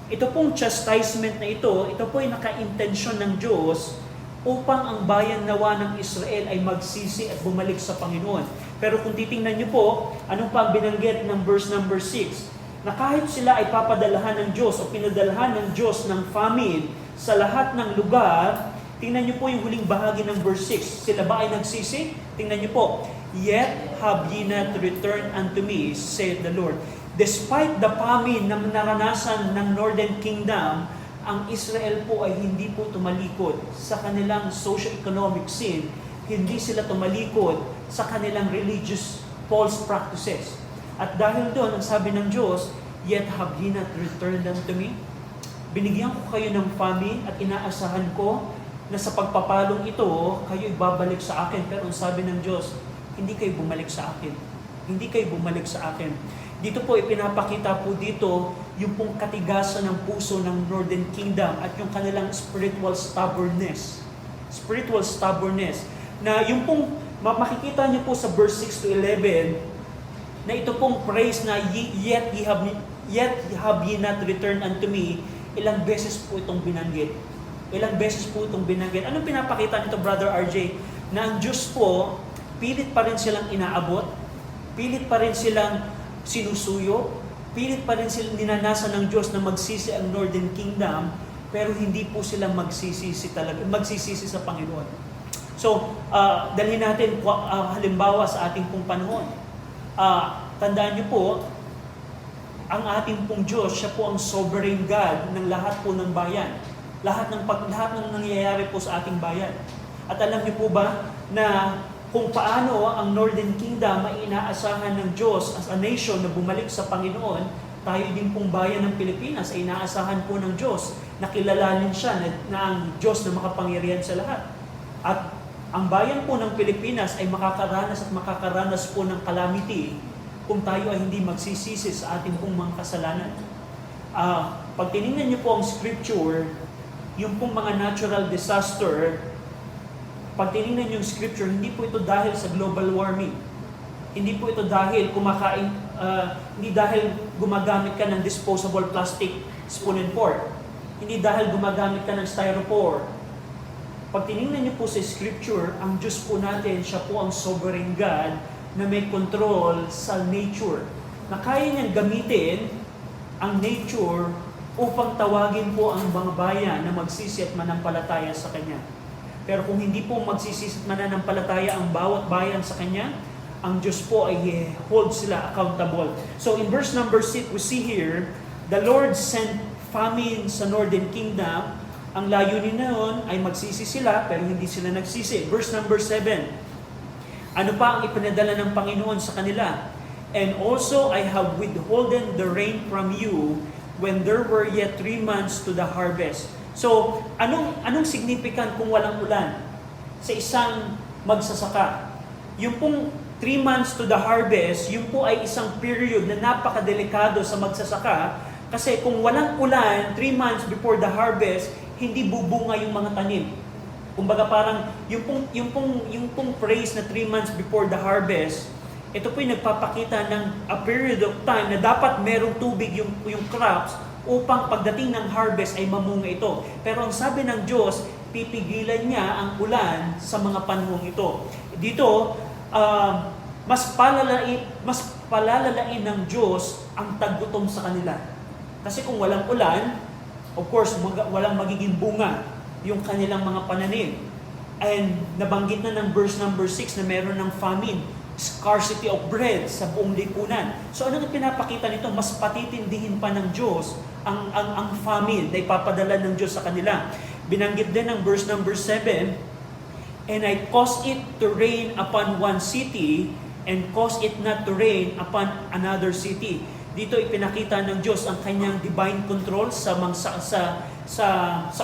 Ito pong chastisement na ito po'y naka-intensyon ng Diyos upang ang bayan nawa ng Israel ay magsisi at bumalik sa Panginoon. Pero kung titingnan niyo po, anong pa ang binanggit ng verse number 6? Na kahit sila ay papadalahan ng Diyos o pinadalahan ng Diyos ng famine sa lahat ng lugar, tingnan niyo po yung huling bahagi ng verse 6. Sila ba ay nagsisi? Tingnan niyo po. Yet have ye not returned unto me, saith the Lord. Despite the famine na naranasan ng Northern Kingdom, ang Israel po ay hindi po tumalikod sa kanilang socio-economic sin. Hindi sila tumalikod sa kanilang religious false practices. At dahil doon, ang sabi ng Diyos, yet have ye not returned unto me? Binigyan ko kayo ng famine at inaasahan ko na sa pagpapalong ito, kayo ibabalik sa akin. Pero ang sabi ng Diyos, hindi kayo bumalik sa akin. Hindi kayo bumalik sa akin. Dito po, ipinapakita po dito yung pong katigasan ng puso ng Northern Kingdom at yung kanilang spiritual stubbornness. Spiritual stubbornness. Na yung pong, makikita niyo po sa verse 6 to 11, na ito pong praise na yet have ye not returned unto me, ilang beses po itong binanggit. Ilang beses po itong binanggit. Anong pinapakita nito, Brother RJ? Na ang Diyos po, pilit pa rin silang inaabot, pilit pa rin silang sinusuyo, pilit pa rin silang ninanasan ng Diyos na magsisi ang Northern Kingdom, pero hindi po sila magsisisi sa Panginoon. So, dalhin natin halimbawa sa ating pong panahon. Tandaan niyo po, ang ating pong Diyos, siya po ang sovereign God ng lahat po ng bayan. Lahat ng nangyayari po sa ating bayan. At alam niyo po ba na kung paano ang Northern Kingdom ay inaasahan ng Diyos as a nation na bumalik sa Panginoon, tayo din pong bayan ng Pilipinas ay inaasahan po ng Diyos na kilalanin siya na ang Diyos na makapangyarihan sa lahat. At ang bayan po ng Pilipinas ay makakaranas po ng calamity kung tayo ay hindi magsisisi sa ating pong mga kasalanan. Pag tinignan niyo po ang scripture, yung pong mga natural disaster, pag tinignan yung scripture, hindi po ito dahil sa global warming. Hindi po ito dahil hindi dahil gumagamit ka ng disposable plastic spoon and fork. Hindi dahil gumagamit ka ng styrofoam. Pag tinignan niyo po sa scripture, ang Diyos po natin, siya po ang sovereign God na may control sa nature. Na kaya niyang gamitin ang nature upang tawagin po ang mga bayan na magsisi at manampalataya sa Kanya. Pero kung hindi po magsisisi at mananampalataya ang bawat bayan sa Kanya, ang Diyos po ay hold sila accountable. So in verse number 6, we see here, the Lord sent famine sa Northern Kingdom. Ang layunin na yun ay magsisi sila, pero hindi sila nagsisi. Verse number 7, ano pa ang ipinadala ng Panginoon sa kanila? And also I have withholden the rain from you when there were yet 3 months to the harvest. So, anong significant kung walang ulan sa isang magsasaka? Yung pong 3 months to the harvest, yung po ay isang period na napakadelikado sa magsasaka kasi kung walang ulan, 3 months before the harvest, hindi bubunga yung mga tanim. Kumbaga parang yung pong phrase na 3 months before the harvest, ito po yung nagpapakita ng a period of time na dapat merong tubig yung crops upang pagdating ng harvest ay mamunga ito. Pero ang sabi ng Diyos, pipigilan niya ang ulan sa mga panahong ito. Dito, mas palalalain ng Diyos ang taggutom sa kanila. Kasi kung walang ulan, of course, walang magiging bunga yung kanilang mga pananim. And nabanggit na ng verse number 6 na meron ng famine, scarcity of bread sa buong lipunan. So ano na pinapakita nito? Mas patitindihin pa ng Diyos ang famine na ipapadala ng Diyos sa kanila. Binanggit din ng verse number 7, and I caused it to rain upon one city, and caused it not to rain upon another city. Dito ipinakita ng Diyos ang kanyang divine control sa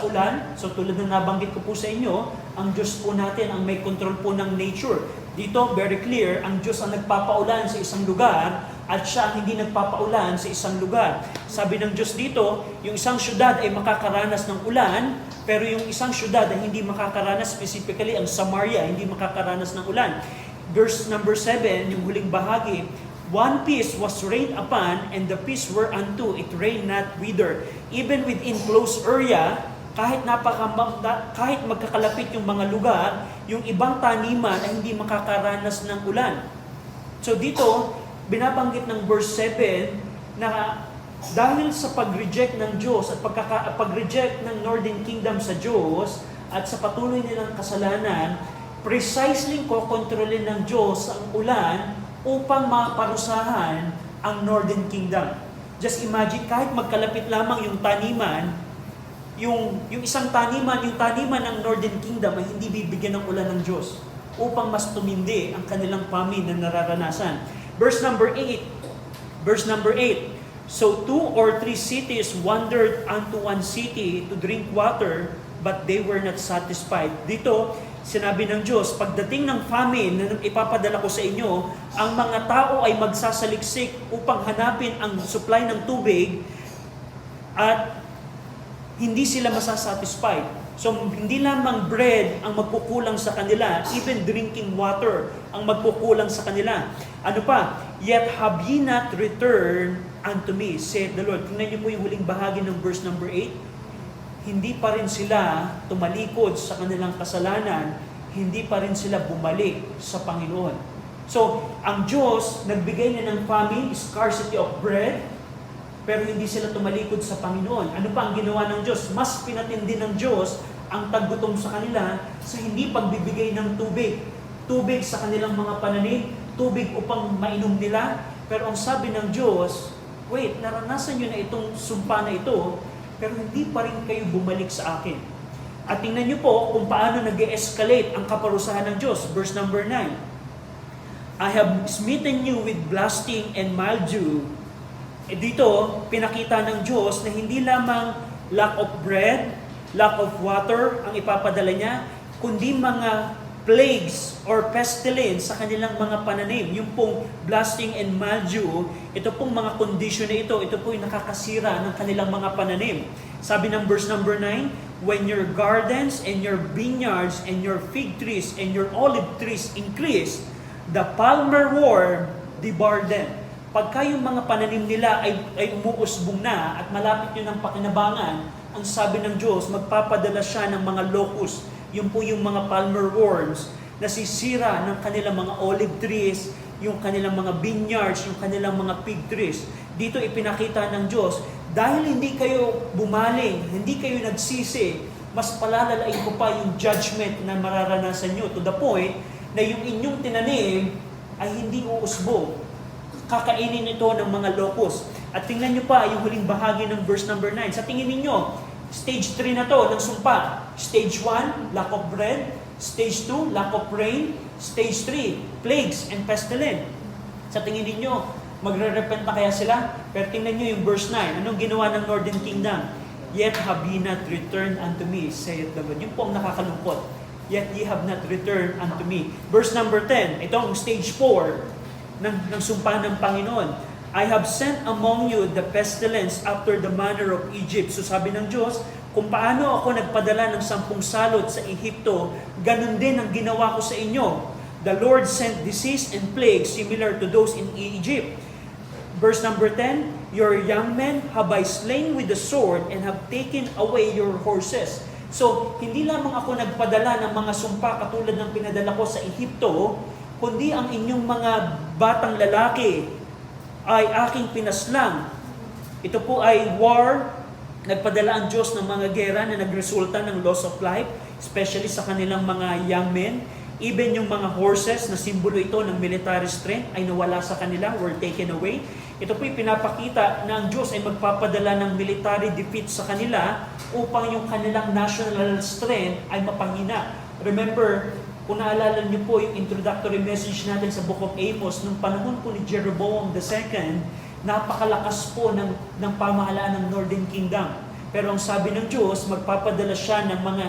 ulan. So tulad ng nabanggit ko po sa inyo, ang Diyos po natin ang may control po ng nature. Dito, very clear, ang Diyos ang nagpapaulan sa isang lugar at siya ang hindi nagpapaulan sa isang lugar. Sabi ng Diyos dito, yung isang syudad ay makakaranas ng ulan, pero yung isang syudad ay hindi makakaranas, specifically ang Samaria, hindi makakaranas ng ulan. Verse number 7, yung huling bahagi, one piece was rained upon, and the piece whereunto it rained not wither. Even within close area, kahit magkakalapit yung mga lugar, yung ibang taniman ay hindi makakaranas ng ulan. So dito, binabanggit ng verse 7 na dahil sa pag-reject ng Diyos at pag-reject ng Northern Kingdom sa Diyos at sa patuloy nilang kasalanan, precisely kokontrolin ng Diyos ang ulan upang maparusahan ang Northern Kingdom. Just imagine, kahit magkalapit lamang yung taniman, yung isang taniman, yung taniman ng Northern Kingdom ay hindi bibigyan ng ulan ng Diyos upang mas tumindi ang kanilang famine na nararanasan. Verse number 8, so 2 or 3 cities wandered unto one city to drink water, but they were not satisfied. Dito, sinabi ng Diyos, pagdating ng famine na ipapadala ko sa inyo, ang mga tao ay magsasaliksik upang hanapin ang supply ng tubig at hindi sila masasatisfied. So, hindi lamang bread ang magkukulang sa kanila, even drinking water ang magkukulang sa kanila. Ano pa? Yet have ye not returned unto me, said the Lord. Tingnan niyo po yung huling bahagi ng verse number 8. Hindi pa rin sila tumalikod sa kanilang kasalanan, hindi pa rin sila bumalik sa Panginoon. So, ang Diyos, nagbigay na ng famine, scarcity of bread, pero hindi sila tumalikod sa Panginoon. Ano pa ang ginawa ng Diyos? Mas pinatindi ng Diyos ang taggutom sa kanila sa hindi pagbibigay ng tubig. Tubig sa kanilang mga pananim, tubig upang mainom nila. Pero ang sabi ng Diyos, wait, naranasan nyo na itong sumpa na ito, pero hindi pa rin kayo bumalik sa akin. At tingnan nyo po kung paano nag-escalate ang kaparusahan ng Diyos. Verse number 9, I have smitten you with blasting and mildew. Dito, pinakita ng Diyos na hindi lamang lack of bread, lack of water ang ipapadala niya, kundi mga plagues or pestilence sa kanilang mga pananim. Yung pong blasting and mildew, ito pong mga condition na ito po yung nakakasira ng kanilang mga pananim. Sabi ng verse number 9, when your gardens and your vineyards and your fig trees and your olive trees increase, the palmer worm devoured them. Pagka yung mga pananim nila ay umuusbong na at malapit yun ng pakinabangan, ang sabi ng Diyos, magpapadala siya ng mga locust. Yun po yung mga palmer worms na sisira ng kanilang mga olive trees, yung kanilang mga vineyards, yung kanilang mga fig trees. Dito ipinakita ng Diyos, dahil hindi kayo bumaling, hindi kayo nagsisi, mas palalalain ko pa yung judgment na mararanasan nyo to the point na yung inyong tinanim ay hindi uusbong. Kakainin ito ng mga locust. At tingnan nyo pa yung huling bahagi ng verse number 9. Sa tingin ninyo, stage 3 na to ng sumpa. Stage 1, lack of bread. Stage 2, lack of rain. Stage 3, plagues and pestilence. Sa tingin ninyo, magre-repent na kaya sila? Pero tingnan nyo yung verse 9. Anong ginawa ng Northern Kingdom? Yet have ye not returned unto me, saith the Lord. Yun po ang nakakalungkot. Yet ye have not returned unto me. Verse number 10, ito ang stage 4 ng sumpa ng Panginoon. I have sent among you the pestilence after the manner of Egypt. So sabi ng Diyos, kung paano ako nagpadala ng 10 salot sa Ehipto, ganun din ang ginawa ko sa inyo. The Lord sent disease and plague similar to those in Egypt. Verse number 10, your young men have I slain with the sword and have taken away your horses. So, hindi lamang ako nagpadala ng mga sumpa katulad ng pinadala ko sa Ehipto, kundi ang inyong mga batang lalaki ay aking pinaslang. Ito po ay war. Nagpadala ang Diyos ng mga gera na nagresulta ng loss of life, especially sa kanilang mga young men. Even yung mga horses na simbolo ito ng military strength ay nawala sa kanila, were taken away. Ito po'y pinapakita na ang Diyos ay magpapadala ng military defeat sa kanila upang yung kanilang national strength ay mapangina. Remember, kung naalala niyo po yung introductory message natin sa Book of Amos, nung panahon po ni Jeroboam II, napakalakas po ng pamahalaan ng Northern Kingdom. Pero ang sabi ng Diyos, magpapadala siya ng mga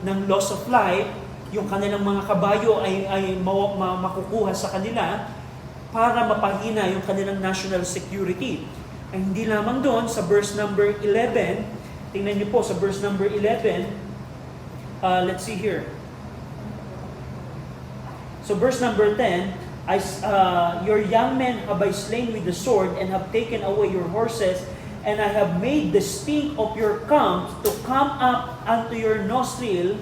ng loss of life, yung kanilang mga kabayo ay makukuha sa kanila para mapahina yung kanilang national security. Ay hindi lamang doon, sa verse number 11, tingnan niyo po sa verse number 11, let's see here. So verse number 10, your young men have I slain with the sword and have taken away your horses, and I have made the stink of your camps to come up unto your nostril,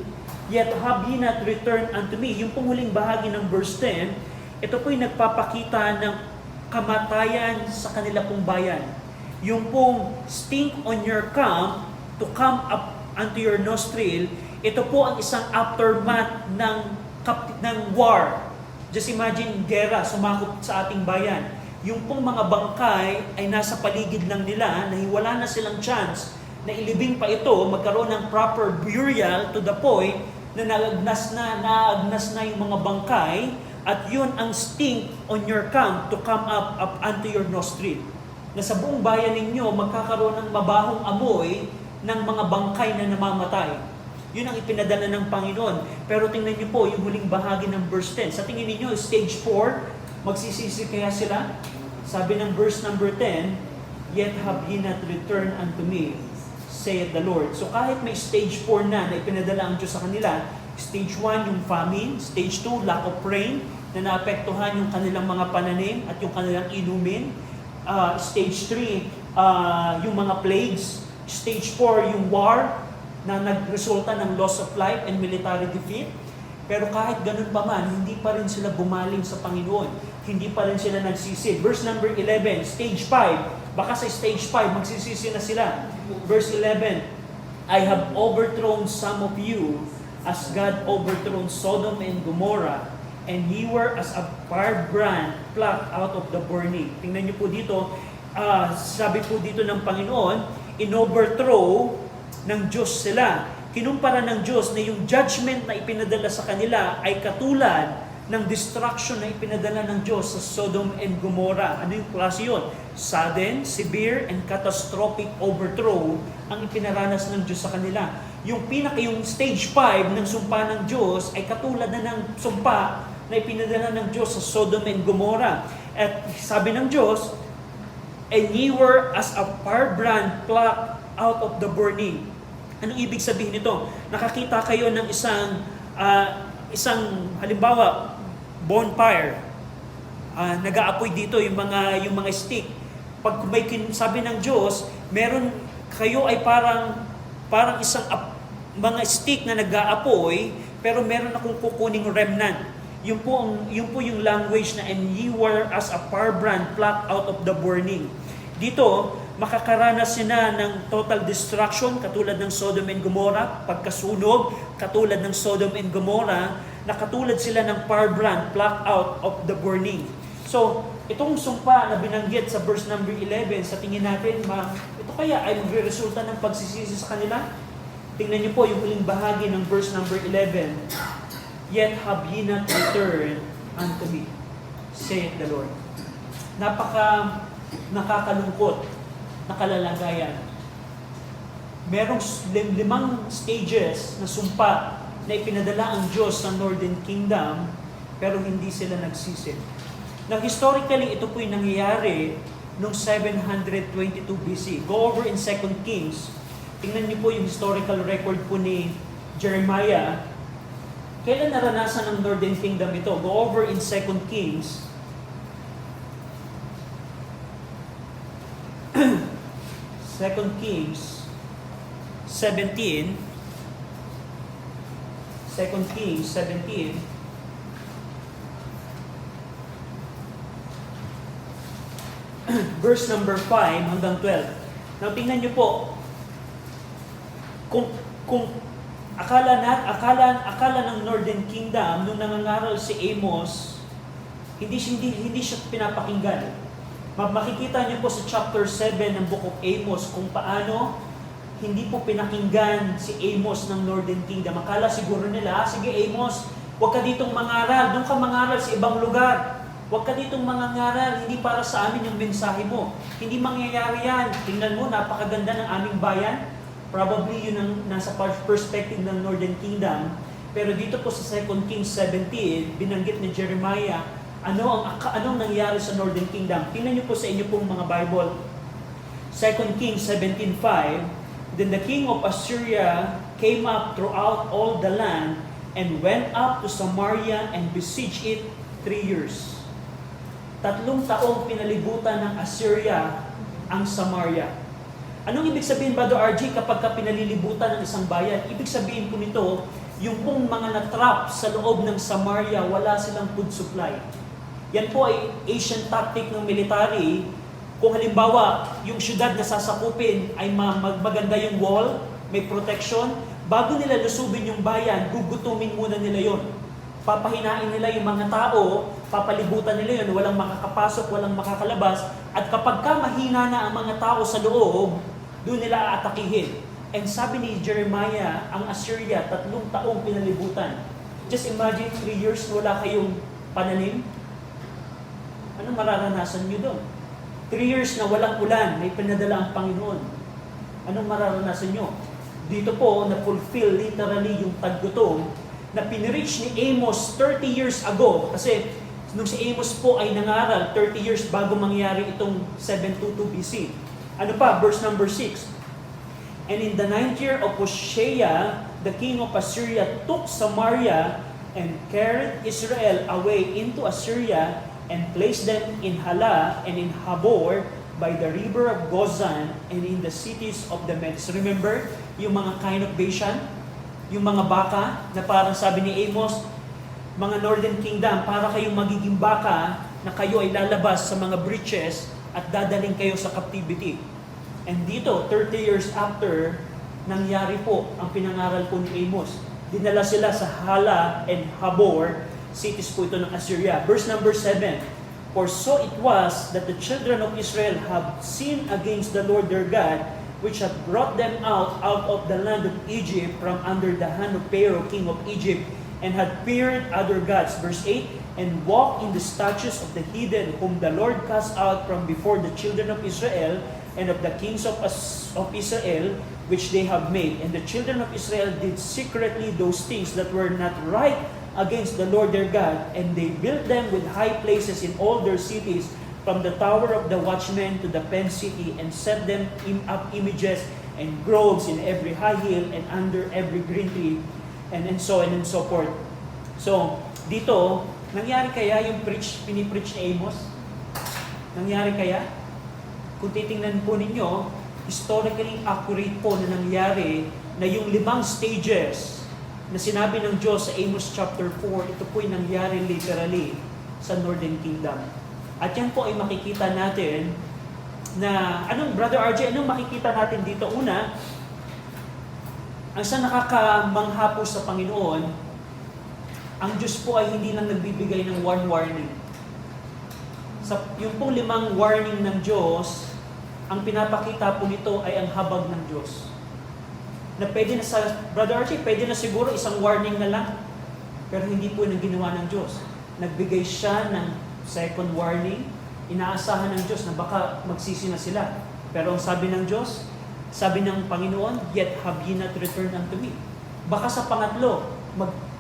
yet have ye not returned unto me. Yung pong huling bahagi ng verse 10, ito po'y nagpapakita ng kamatayan sa kanila pong bayan. Yung pong stink on your camp to come up unto your nostril, ito po ang isang aftermath ng war. Just imagine, gera, sumakop sa ating bayan. Yung pong mga bangkay ay nasa paligid lang nila, na wala na silang chance na ilibing pa ito, magkaroon ng proper burial to the point na naagnas na yung mga bangkay, at yun ang stink on your camp to come up unto your nostril. Na sa buong bayan ninyo, magkakaroon ng mabahong amoy ng mga bangkay na namamatay. Yun ang ipinadala ng Panginoon. Pero tingnan niyo po yung huling bahagi ng verse 10. Sa tingin niyo, stage 4, magsisisi kaya sila? Sabi ng verse number 10, yet have ye not returned unto me, saith the Lord. So kahit may stage 4 na ipinadala ang Diyos sa kanila, stage 1 yung famine, stage 2 lack of rain, na naapektuhan yung kanilang mga pananim at yung kanilang inumin. Stage 3, yung mga plagues. Stage 4, yung war, na nagresulta ng loss of life and military defeat. Pero kahit ganun pa man, hindi pa rin sila bumaling sa Panginoon. Hindi pa rin sila nagsisi. Verse number 11, stage 5. Baka sa stage 5, magsisisi na sila. Verse 11, I have overthrown some of you as God overthrown Sodom and Gomorrah, and ye were as a firebrand plucked out of the burning. Tingnan niyo po dito, sabi po dito ng Panginoon, in-overthrow ng Diyos sila. Kinumpara ng Diyos na yung judgment na ipinadala sa kanila ay katulad ng destruction na ipinadala ng Diyos sa Sodom and Gomorrah. Ano yung klase yun? Sudden, severe, and catastrophic overthrow ang ipinaranas ng Diyos sa kanila. Yung stage 5 ng sumpa ng Diyos ay katulad na ng sumpa na ipinadala ng Diyos sa Sodom and Gomorrah. At sabi ng Diyos, and ye were as a firebrand plucked out of the burning. Anong ibig sabihin nito? Nakakita kayo ng isang halimbawa, bonfire. Nag-aapoy dito yung mga stick. Pag may sabi ng Diyos, meron kayo ay parang isang mga stick na nag-aapoy, pero meron akong kukuning remnant. Yun po yung language na, and ye were as a firebrand plucked out of the burning. Dito, makakaranas sila ng total destruction katulad ng Sodom and Gomorrah, pagkasunog katulad ng Sodom and Gomorrah, na katulad sila ng firebrand plucked out of the burning. So, itong sumpa na binanggit sa verse number 11, sa tingin natin, ito kaya ay magre-resulta ng pagsisisi sa kanila? Tingnan niyo po yung huling bahagi ng verse number 11. Yet have ye not returned unto me, saith the Lord. Nakakalungkot na kalalagayan. Merong limang stages na sumpa na ipinadala ang Diyos sa Northern Kingdom, pero hindi sila nagsisi. Now, historically, ito po'y nangyayari noong 722 BC. Go over in 2 Kings. Tingnan niyo po yung historical record po ni Jeremiah. Kailan naranasan ng Northern Kingdom ito? Go over in 2 Kings. 2 Kings 17. 2 Kings 17. Verse number 5 hanggang 12. Now, tingnan niyo po. Kung akala ng Northern Kingdom nung nangangaral si Amos, hindi siya pinapakinggan. Makikita niyo po sa chapter 7 ng Book of Amos kung paano hindi po pinakinggan si Amos ng Northern Kingdom. Akala siguro nila, sige Amos, huwag ka ditong mangaral, doon ka mangaral sa ibang lugar. Huwag ka ditong mangangaral, hindi para sa amin yung mensahe mo. Hindi mangyayari yan. Tingnan mo, napakaganda ng aming bayan. Probably yun ang nasa perspective ng Northern Kingdom. Pero dito po sa 2 Kings 17, binanggit ni Jeremiah, anong nangyari sa Northern Kingdom. Tingnan niyo po sa inyo pong mga Bible. 2 Kings 17:5, Then the king of Assyria came up throughout all the land and went up to Samaria and besieged it 3 years. 3 taong pinalibutan ng Assyria ang Samaria. Anong ibig sabihin, Brother RG, kapag pinalilibutan ng isang bayan? Ibig sabihin po nito, yung pong mga natrap sa loob ng Samaria, wala silang food supply. Yan po ay Asian tactic ng military. Kung halimbawa, yung syudad na sasakupin ay maganda yung wall, may protection, bago nila lusubin yung bayan, gugutumin muna nila yon. Papahinain nila yung mga tao, papalibutan nila yun, walang makakapasok, walang makakalabas, at kapag ka mahina na ang mga tao sa loob, doon nila aatakihin. And sabi ni Jeremiah, ang Assyria, 3 taong pinalibutan. Just imagine, 3 years wala kayong pananim. Anong mararanasan nyo doon? 3 years na walang ulan, may pinadala ang Panginoon. Anong mararanasan nyo? Dito po, na-fulfill literally yung taggutom na pinreach ni Amos 30 years ago. Kasi nung si Amos po ay nangaral 30 years bago mangyari itong 722 BC. Ano pa? Verse number 6. And in the 9th year of Hoshea, the king of Assyria took Samaria and carried Israel away into Assyria and placed them in Hala and in Habor by the river of Gozan and in the cities of the Medes. Remember, yung mga kind of Bashan, yung mga baka na parang sabi ni Amos, mga Northern Kingdom, para kayong magiging baka na kayo ay lalabas sa mga breaches at dadaling kayo sa captivity. And dito, 30 years after, nangyari po ang pinangaral po ni Amos. Dinala sila sa Hala and Habor, cities po ito ng Assyria. Verse number 7, For so it was that the children of Israel have sinned against the Lord their God, which had brought them out of the land of Egypt from under the hand of Pharaoh, king of Egypt, and had feared other gods. Verse 8, And walked in the statutes of the heathen, whom the Lord cast out from before the children of Israel, and of the kings of Israel, which they have made. And the children of Israel did secretly those things that were not right against the Lord their God, and they built them with high places in all their cities, from the tower of the watchman to the pen city, and set them up images and groves in every high hill and under every green tree, and so on and so forth. So, dito, nangyari kaya yung pinipreach ni Amos? Nangyari kaya? Kung titingnan po ninyo, historically accurate po na nangyari na yung 5 stages na sinabi ng Diyos sa Amos chapter 4, ito po yung nangyari literally sa Northern Kingdom. At yan po ay makikita natin na, Brother RJ, anong makikita natin dito? Una, ang sa nakakamangha po sa Panginoon, ang Diyos po ay hindi lang nagbibigay ng one warning. Yung pong 5 warning ng Diyos, ang pinapakita po nito ay ang habag ng Diyos. Na pwede na Brother RJ, pwede na siguro isang warning na lang, pero hindi po yung ginawa ng Diyos. Nagbigay siya ng second warning, inaasahan ng Diyos na baka magsisi na sila. Pero ang sabi ng Diyos, sabi ng Panginoon, yet have ye not returned unto me. Baka sa pangatlo,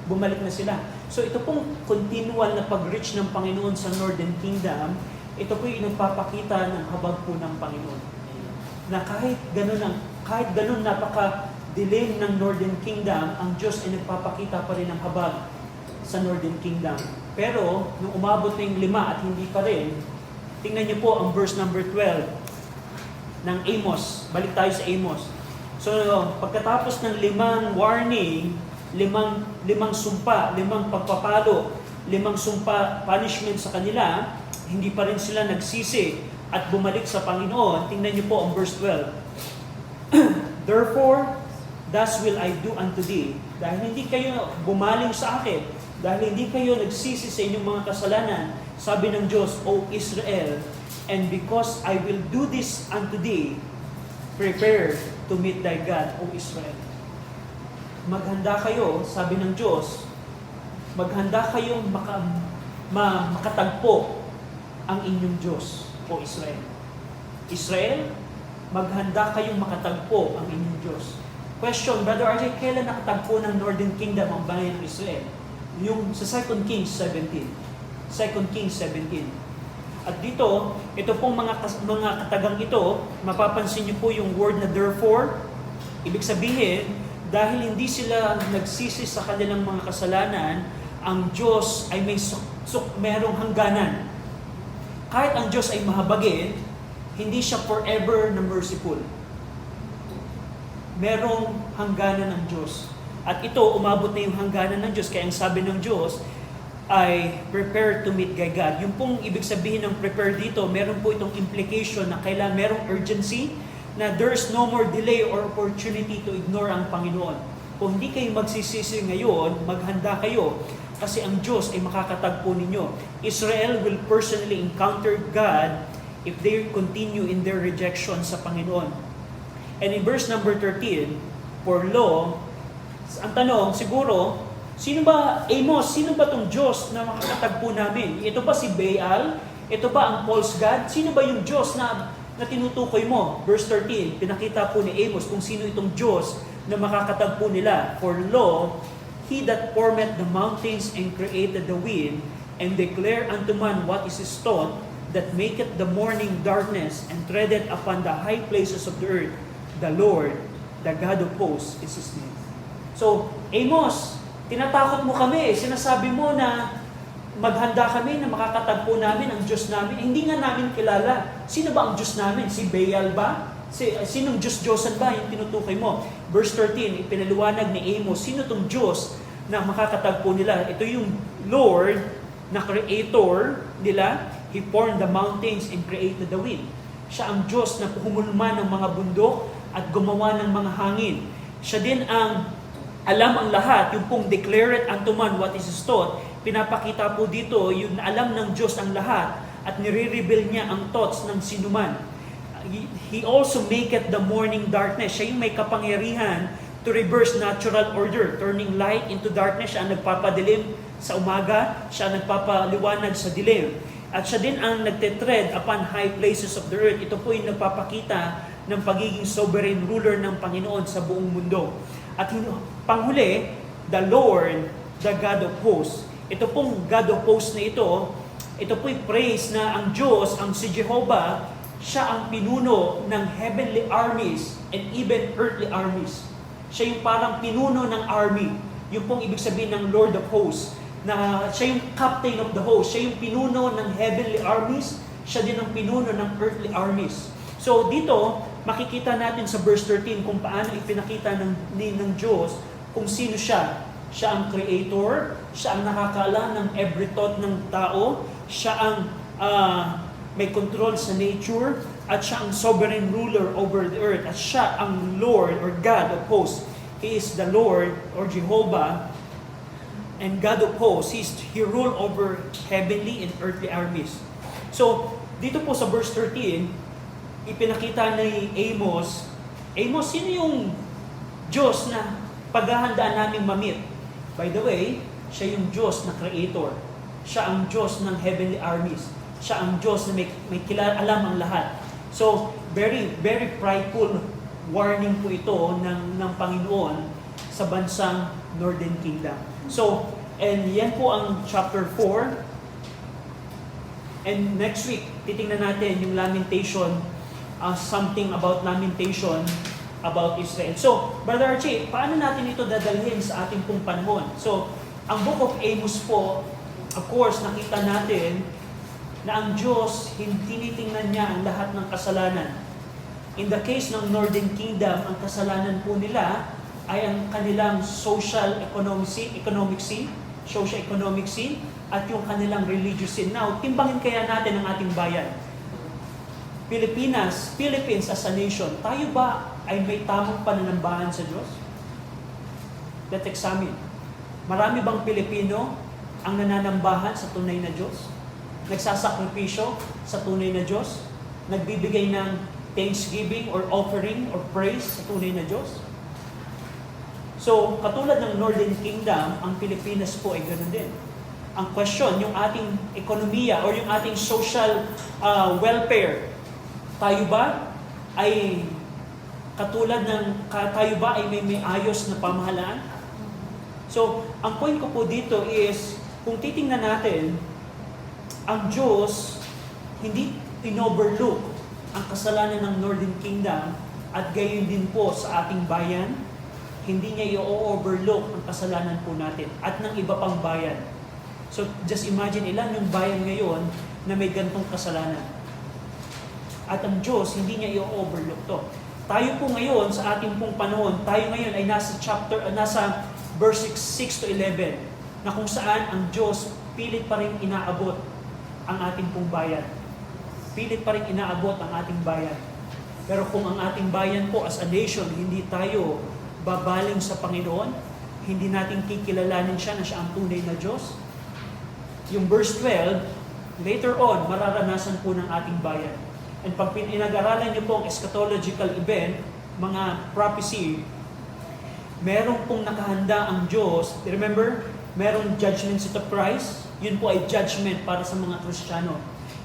bumalik na sila. So ito pong continual na pag-reach ng Panginoon sa Northern Kingdom, ito po yung nagpapakita ng habag po ng Panginoon. Na kahit ganun napaka-dilim ng Northern Kingdom, ang Diyos ay nagpapakita pa rin ng habag sa Northern Kingdom. Pero, nung umabot na yung 5 at hindi pa rin, tingnan niyo po ang verse number 12 ng Amos. Balik tayo sa Amos. So, pagkatapos ng 5 warning, 5 sumpa, 5 pagpapalo, 5 sumpa punishment sa kanila, hindi pa rin sila nagsisi at bumalik sa Panginoon. Tingnan niyo po ang verse 12. Therefore, thus will I do unto thee. Dahil hindi kayo bumaling sa akin, dahil hindi kayo nagsisi sa inyong mga kasalanan, sabi ng Diyos, O Israel, and because I will do this unto thee, prepare to meet thy God, O Israel. Maghanda kayo, sabi ng Diyos, maghanda kayong makatagpo ang inyong Diyos, O Israel. Israel, maghanda kayong makatagpo ang inyong Diyos. Question, Brother RJ, kailan nakatagpo ng Northern Kingdom ang bayan ng Israel? Yung sa 2 Kings 17. 2 Kings 17. At dito, ito pong mga katagang ito, mapapansin niyo po yung word na therefore. Ibig sabihin, dahil hindi sila nagsisi sa kanilang mga kasalanan, ang Diyos ay merong hangganan. Kahit ang Diyos ay mahabagin, hindi siya forever na merciful. Merong hangganan ng Diyos. At ito, umabot na yung hangganan ng Diyos. Kaya ang sabi ng Diyos ay prepare to meet God. Yung pong ibig sabihin ng prepare dito, meron po itong implication na kailangan merong urgency, na there's no more delay or opportunity to ignore ang Panginoon. Kung hindi kayo magsisisi ngayon, maghanda kayo. Kasi ang Diyos ay makakatagpo ninyo. Israel will personally encounter God if they continue in their rejection sa Panginoon. And in verse number 13, for lo, ang tanong, siguro, sino ba, Amos, sino ba itong Diyos na makakatagpo namin? Ito ba si Baal? Ito ba ang false God? Sino ba yung Diyos na tinutukoy mo? Verse 13, pinakita po ni Amos kung sino itong Diyos na makakatagpo nila. For lo, He that formed the mountains and created the wind, and declare unto man what is his thought, that maketh the morning darkness, and treadeth upon the high places of the earth, the Lord, the God of hosts, is His name. So, Amos, tinatakot mo kami. Sinasabi mo na maghanda kami na makakatagpo namin ang Diyos namin. Hindi nga namin kilala. Sino ba ang Diyos namin? Si Baal ba? Sinong Diyos-Diyosan ba yung tinutukoy mo? Verse 13, ipinaliwanag ni Amos, sino itong Diyos na makakatagpo nila? Ito yung Lord na creator nila. He formed the mountains and created the wind. Siya ang Diyos na humulma ng mga bundok at gumawa ng mga hangin. Siya din ang alam ang lahat, yung pong declare it unto man what is his thought. Pinapakita po dito yung alam ng Diyos ang lahat at nire-reveal niya ang thoughts ng sinuman. He also maketh the morning darkness. Siya yung may kapangyarihan to reverse natural order, turning light into darkness. Siya ang nagpapadilim sa umaga, siya ang nagpapaliwanag sa dilim. At siya din ang nagtetread upon high places of the earth. Ito po yung nagpapakita ng pagiging sovereign ruler ng Panginoon sa buong mundo. At panghuli, the Lord, the God of hosts. Ito pong God of hosts na ito po'y praise na ang Diyos, ang si Jehovah, siya ang pinuno ng heavenly armies and even earthly armies. Siya yung parang pinuno ng army. Yung pong ibig sabihin ng Lord of hosts, na siya yung captain of the host, siya yung pinuno ng heavenly armies, siya din ang pinuno ng earthly armies. So dito, makikita natin sa verse 13 kung paano ipinakita ng Diyos kung sino siya. Siya ang creator, siya ang nakakaalam ng every thought ng tao, siya ang may control sa nature, at siya ang sovereign ruler over the earth, at siya ang Lord or God of hosts. He is the Lord or Jehovah and God of hosts. He rule over heavenly and earthly armies. So, dito po sa verse 13, ipinakita ni Amos, sino yung Diyos na paghahandaan naming mamit? By the way, siya yung Diyos na creator. Siya ang Diyos ng heavenly armies. Siya ang Diyos na may alam ang lahat. So, very, very prideful warning po ito ng Panginoon sa bansang Northern Kingdom. So, and yan po ang chapter 4. And next week, titingnan natin yung lamentation, something about lamentation about Israel. So, Brother Archie, paano natin ito dadalhin sa ating pong panahon? So, ang Book of Amos po, of course, nakita natin na ang Diyos, hindi tinitingnan niya ang lahat ng kasalanan. In the case ng Northern Kingdom, ang kasalanan po nila ay ang kanilang social-economic sin, at yung kanilang religious sin. Now, timbangin kaya natin ang ating bayan. Philippines as a nation, tayo ba ay may tamang pananambahan sa Diyos? Let's examine. Marami bang Pilipino ang nananambahan sa tunay na Diyos? Nagsasakripisyo sa tunay na Diyos? Nagbibigay ng thanksgiving or offering or praise sa tunay na Diyos? So, katulad ng Northern Kingdom, ang Pilipinas po ay ganoon din. Ang question, yung ating ekonomiya or yung ating social welfare, tayo ba ay tayo ba ay may ayos na pamahalaan? So, ang point ko po dito is, kung titingnan natin, ang Diyos hindi inoverlook ang kasalanan ng Northern Kingdom at gayon din po sa ating bayan, hindi niya i-overlook ang kasalanan po natin at ng iba pang bayan. So, just imagine ilan yung bayan ngayon na may gantong kasalanan. At ang Diyos, hindi niya i-overlook to. Tayo po ngayon, sa ating pong panahon, tayo ngayon ay nasa verse 6 to 11, na kung saan ang Diyos pilit pa rin inaabot ang ating pong bayan. Pilit pa rin inaabot ang ating bayan. Pero kung ang ating bayan po as a nation, hindi tayo babaling sa Panginoon, hindi natin kikilalanin siya na siya ang tunay na Diyos, yung verse 12, later on, mararanasan po ng ating bayan. And pag pinag-aralan niyo po ang eschatological event, mga prophecy, meron pong nakahanda ang Diyos. Remember, merong judgment seat of Christ, yun po ay judgment para sa mga Kristiyano.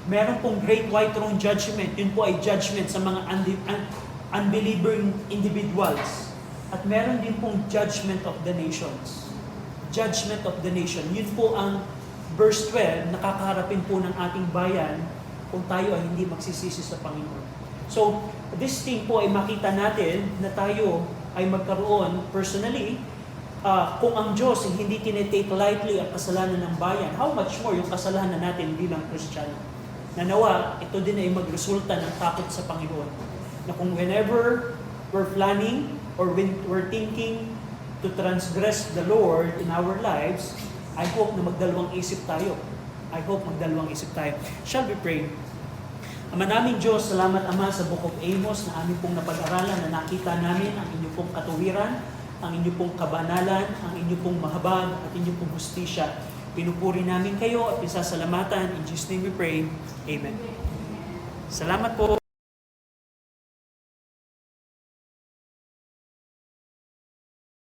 Meron pong Great White Throne Judgment, yun po ay judgment sa mga unbelieving individuals. At meron din pong judgment of the nations. Judgment of the nation. Yun po ang verse 12, nakakaharapin po ng ating bayan kung tayo ay hindi magsisisi sa Panginoon. So, this thing po ay makita natin na tayo ay magkaroon personally, kung ang Diyos ay hindi tinitake lightly ang kasalanan ng bayan, how much more yung kasalanan natin bilang Kristiyano? Nanawa, ito din ay magresulta ng takot sa Panginoon. Na kung whenever we're planning or when we're thinking to transgress the Lord in our lives, I hope na magdalawang isip tayo. Shall we pray? Ama naming Diyos, salamat Ama sa Book of Amos na aming pong napag-aralan, na nakita namin ang inyong pong katuwiran, ang inyong pong kabanalan, ang inyong pong mahabag at inyong pong hustisya. Pinupuri namin kayo at isasalamatan. In Jesus' name we pray. Amen. Salamat po.